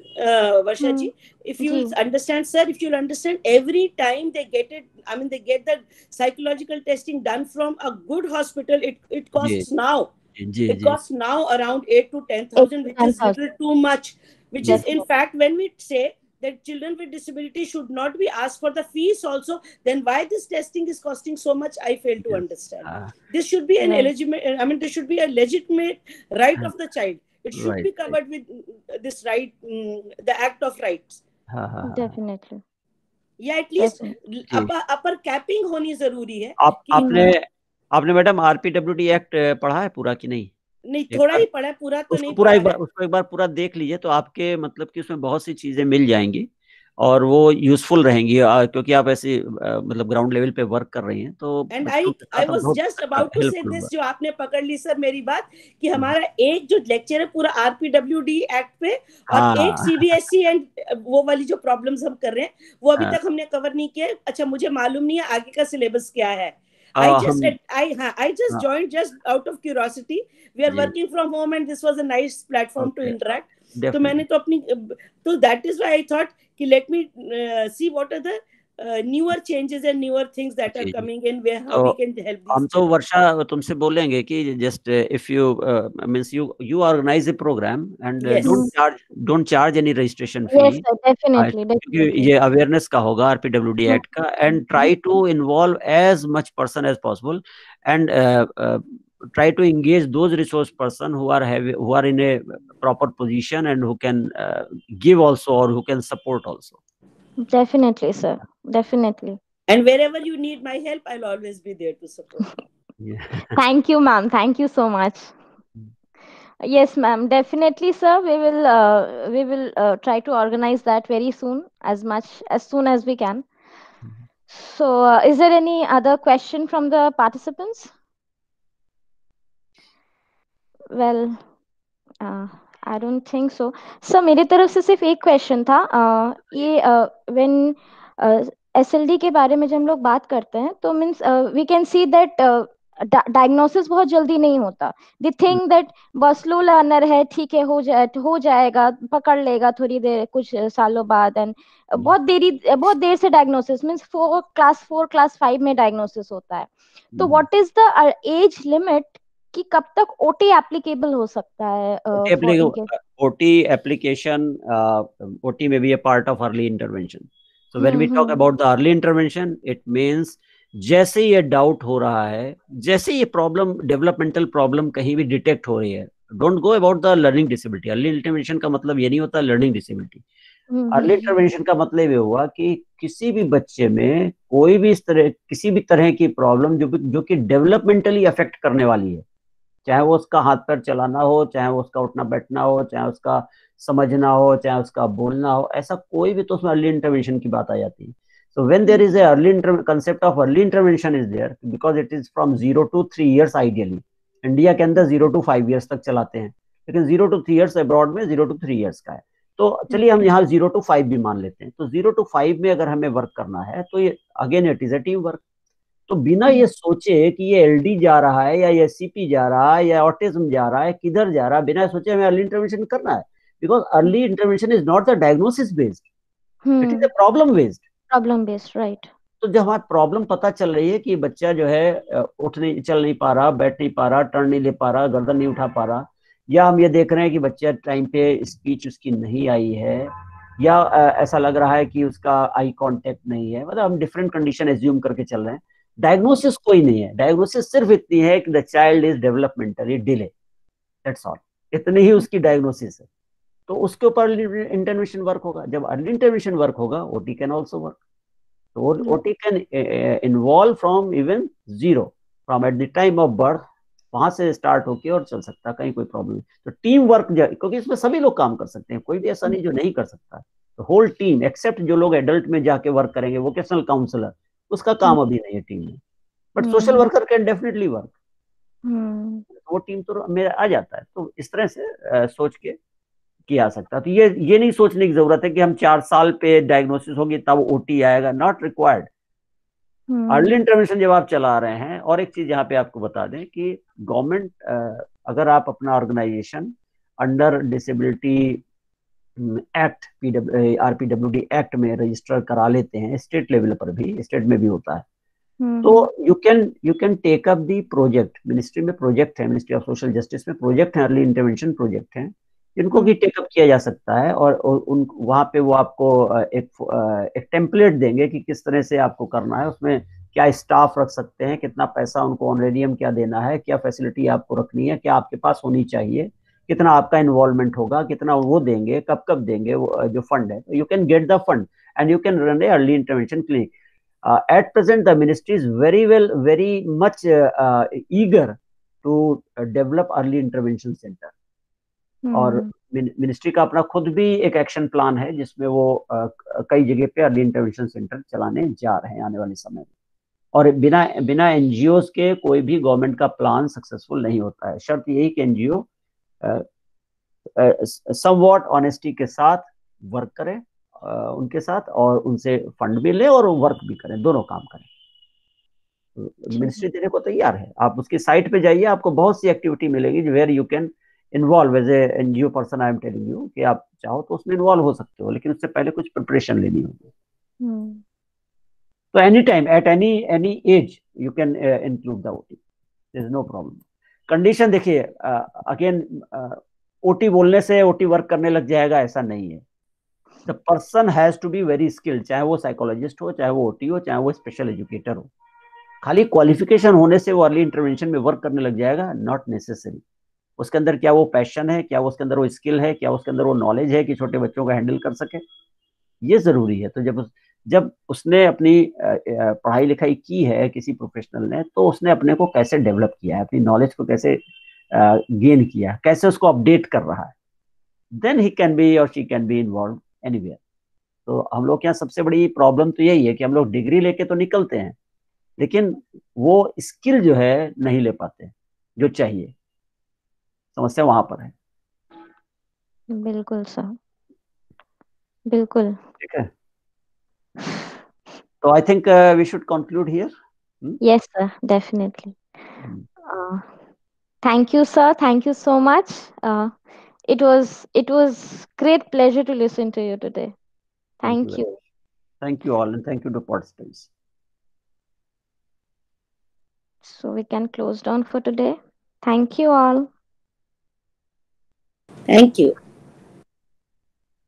Varsha ji, if you जी. understand, sir, if you'll understand, every time they get it, I mean, they get the psychological testing done from a good hospital, it costs now. जी It जी costs now around 8 to 10,000, which is 10,000. little too much. Which is, in Definitely. fact, when we say that children with disability should not be asked for the fees also, then why this testing is costing so much, I fail to understand. This should be an Right. eligible, I mean, this should be a legitimate right of the child. It should Right, be covered with this right, the act of rights. Definitely. या at least जी। अपर capping होनी जरूरी है। आपने madam RPWD act पढ़ा है पूरा कि नहीं? नहीं, थोड़ा ही पढ़ा है, पूरा तो नहीं पूरा पढ़ा है। उसको एक बार पूरा देख लीजिए, तो आपके मतलब कि उसमें बहुत सी चीजें मिल जाएंगी और वो यूजफुल रहेंगी, क्योंकि आप ऐसे मतलब ग्राउंड लेवल पे वर्क कर रही हैं, तो and I was just about to say this, जो आपने पकड़ ली सर मेरी बात, कि हमारा एक जो लेक्चर है पूरा आरपीडब्ल्यूडी एक्ट पे, और एक सीबीएसई एंड वो वाली जो प्रॉब्लम्स हम कर रहे हैं वो अभी तक हमने कवर नहीं किया। अच्छा, मुझे मालूम नहीं है आगे का सिलेबस क्या है। I just joined just out of curiosity. We are working from home and this was a nice platform to interact. तो मैंने तो अपनी, तो that is why I thought कि let me see what are the newer changes and newer things that are coming in, where how we can help these. हम तो वर्षा तुमसे बोलेंगे कि just if you means you organize a program and don't charge any registration fee. Yes, sir, definitely. ये awareness का होगा RPWD act का, and try to involve as much person as possible and try to engage those resource person who are in a proper position and who can give also, or who can support also. Definitely, sir. Definitely. And wherever you need my help, I'll always be there to support. Thank you, ma'am. Thank you so much. Yes, ma'am. Definitely, sir. We will try to organize that very soon, as soon as we can. So, is there any other question from the participants? Well, I don't think so. So, मेरे तरफ से सिर्फ एक question था। ये when SLD के बारे में जब हम लोग बात करते हैं, तो means we can see that diagnosis बहुत जल्दी नहीं होता। दे थिंक दैट बस स्लो लर्नर है, ठीक है, हो जाएगा, पकड़ लेगा थोड़ी देर, कुछ सालों बाद, एंड बहुत देर से डायग्नोसिस मीन्स क्लास 4 क्लास 5 में डायग्नोसिस होता है। तो what is the age limit कि कब तक ओटी एप्लीकेबल हो सकता है? ओटी एप्लीकेशन, ओटी में भी a part of early intervention. So when we talk about the early intervention, it means जैसे ये डाउट हो रहा है, जैसे ये प्रॉब्लम, डेवलपमेंटल प्रॉब्लम कहीं भी डिटेक्ट हो रही है, don't go about the learning disability. Early intervention का मतलब ये नहीं होता लर्निंग डिसेबिलिटी। अर्ली इंटरवेंशन का मतलब ये हुआ कि किसी भी बच्चे में कोई भी इस तरह, किसी भी तरह की प्रॉब्लम जो कि डेवलपमेंटली अफेक्ट करने वाली है, चाहे वो उसका हाथ पैर चलाना हो, चाहे वो उसका उठना बैठना हो, चाहे उसका समझना हो, चाहे उसका बोलना हो, ऐसा कोई भी, तो उसमें अर्ली इंटरवेंशन की बात आ जाती है। So when there is a concept of early intervention is there, because it is from 0 to 3 years ideally. India के अंदर 0 to 5 years तक चलाते हैं, लेकिन 0 to 3 years अब्रॉड में 0 to 3 years का है। तो चलिए हम यहाँ 0 to 5 भी मान लेते हैं। तो 0 to 5 में अगर हमें वर्क करना है, तो ये again it is a team work. तो बिना ये सोचे कि ये एलडी जा रहा है या एससीपी जा रहा है या ऑटिज्म जा रहा है, किधर जा रहा है, बिना सोचे हमें अर्ली इंटरवेंशन करना है। Because early intervention is not the diagnosis based, it is a problem based. Problem based, right. तो जब हमारी प्रॉब्लम पता चल रही है कि बच्चा जो है उठ नहीं, चल नहीं पा रहा, बैठ नहीं पा रहा, टर्न नहीं ले पा रहा, गर्दन नहीं उठा पा रहा, या हम ये देख रहे हैं कि बच्चा टाइम पे स्पीच उसकी नहीं आई है, या ऐसा लग रहा है कि उसका आई कांटेक्ट नहीं है, मतलब हम डिफरेंट कंडीशन एज्यूम करके चल रहे हैं। डायग्नोसिस कोई नहीं है, डायग्नोसिस सिर्फ इतनी है कि the child is developmentally delay, that's all, इतनी ही उसकी डायग्नोसिस है। तो उसके ऊपर इंटरवेंशन वर्क होगा। जब अर्ली इंटरवेंशन वर्क होगा, OT can also work. So OT can involve from even 0, from at the time of birth, वहां से स्टार्ट होके और चल सकता है, कहीं कोई प्रॉब्लम नहीं। तो टीम वर्क, क्योंकि इसमें सभी लोग काम कर सकते हैं, कोई भी ऐसा नहीं जो नहीं कर सकता। होल टीम एक्सेप्ट जो लोग एडल्ट में जाके वर्क करेंगे, वोकेशनल काउंसलर, उसका काम अभी नहीं है टीम में, but social worker can definitely work, वो टीम तो मेरा आ जाता है। तो इस तरह से सोच के किया सकता है। तो ये नहीं सोचने की जरूरत है कि हम 4 साल पे डायग्नोसिस होगी तब ओटी आएगा, नॉट रिक्वायर्ड। अर्ली इंटरवेंशन जब आप चला रहे हैं, और एक चीज यहाँ पे आपको बता दें कि गवर्नमेंट, अगर आप अपना organisation under disability act, RPWD act में रजिस्टर करा लेते हैं, स्टेट लेवल पर भी, स्टेट में भी होता है, तो you can take up the project. Ministry में प्रोजेक्ट है, मिनिस्ट्री ऑफ सोशल जस्टिस में प्रोजेक्ट है, अर्ली इंटरवेंशन प्रोजेक्ट है, इनको भी टेकअप किया जा सकता है। और उन वहां पे वो आपको एक टेम्पलेट देंगे कि किस तरह से आपको करना है, उसमें क्या स्टाफ रख सकते हैं, कितना पैसा उनको ऑनरेरियम क्या देना है, क्या फैसिलिटी आपको रखनी है, क्या आपके पास होनी चाहिए, कितना आपका इन्वॉल्वमेंट होगा, कितना वो देंगे, कब कब देंगे, वो जो फंड है। You can get the fund and you can run A early intervention clinic. At present, the ministry is very much eager to develop early intervention center. और मिनिस्ट्री का अपना खुद भी एक एक्शन प्लान है जिसमें वो कई जगह पे अर्ली इंटरवेंशन सेंटर चलाने जा रहे हैं आने वाले समय में। और बिना एनजीओ के कोई भी गवर्नमेंट का प्लान सक्सेसफुल नहीं होता है। शर्त यही कि एनजीओ समवॉट ऑनेस्टी के साथ वर्क करें उनके साथ, और उनसे फंड भी ले और वर्क भी करें, दोनों काम करें। मिनिस्ट्री देने को तैयार है। आप उसकी साइट पे जाइए, आपको बहुत सी एक्टिविटी मिलेगी where you can involve as a NGO person. I am telling you कि आप चाहो तो उसमें इन्वॉल्व हो सकते हो, लेकिन उससे पहले कुछ प्रिपरेशन लेनी होगी। तो any time at any age you can include the OT, there is no problem. Condition देखिए, अगेन ओटी बोलने से ओटी वर्क करने लग जाएगा, ऐसा नहीं है। The person has to be very skilled, चाहे वो साइकोलॉजिस्ट हो, चाहे वो ओटी हो, चाहे वो स्पेशल एजुकेटर हो। खाली क्वालिफिकेशन होने से वो अर्ली इंटरवेंशन में वर्क करने लग जाएगा, नॉट नेसेसरी। उसके अंदर क्या वो पैशन है, क्या उसके अंदर वो स्किल है, क्या उसके अंदर वो नॉलेज है कि छोटे बच्चों को हैंडल कर सके, ये जरूरी है। तो जब उसने अपनी पढ़ाई लिखाई की है किसी प्रोफेशनल ने, तो उसने अपने को कैसे डेवलप किया है, अपनी नॉलेज को कैसे गेन किया है, कैसे उसको अपडेट कर रहा है, देन ही कैन बी और she can be involve anywhere. तो हम लोग के यहाँ सबसे बड़ी प्रॉब्लम तो यही है कि हम लोग डिग्री लेके तो निकलते हैं, लेकिन वो स्किल जो है नहीं ले पाते जो चाहिए। समस्या वहां पर है। बिल्कुल सर, बिल्कुल। ठीक है, तो I think we should conclude here. Yes, sir, definitely. Thank you, sir. Thank you so much. It was great pleasure to listen to you today. Thank you. Thank you all, and thank you to participants. So we can close down for today. Thank you all. Thank you.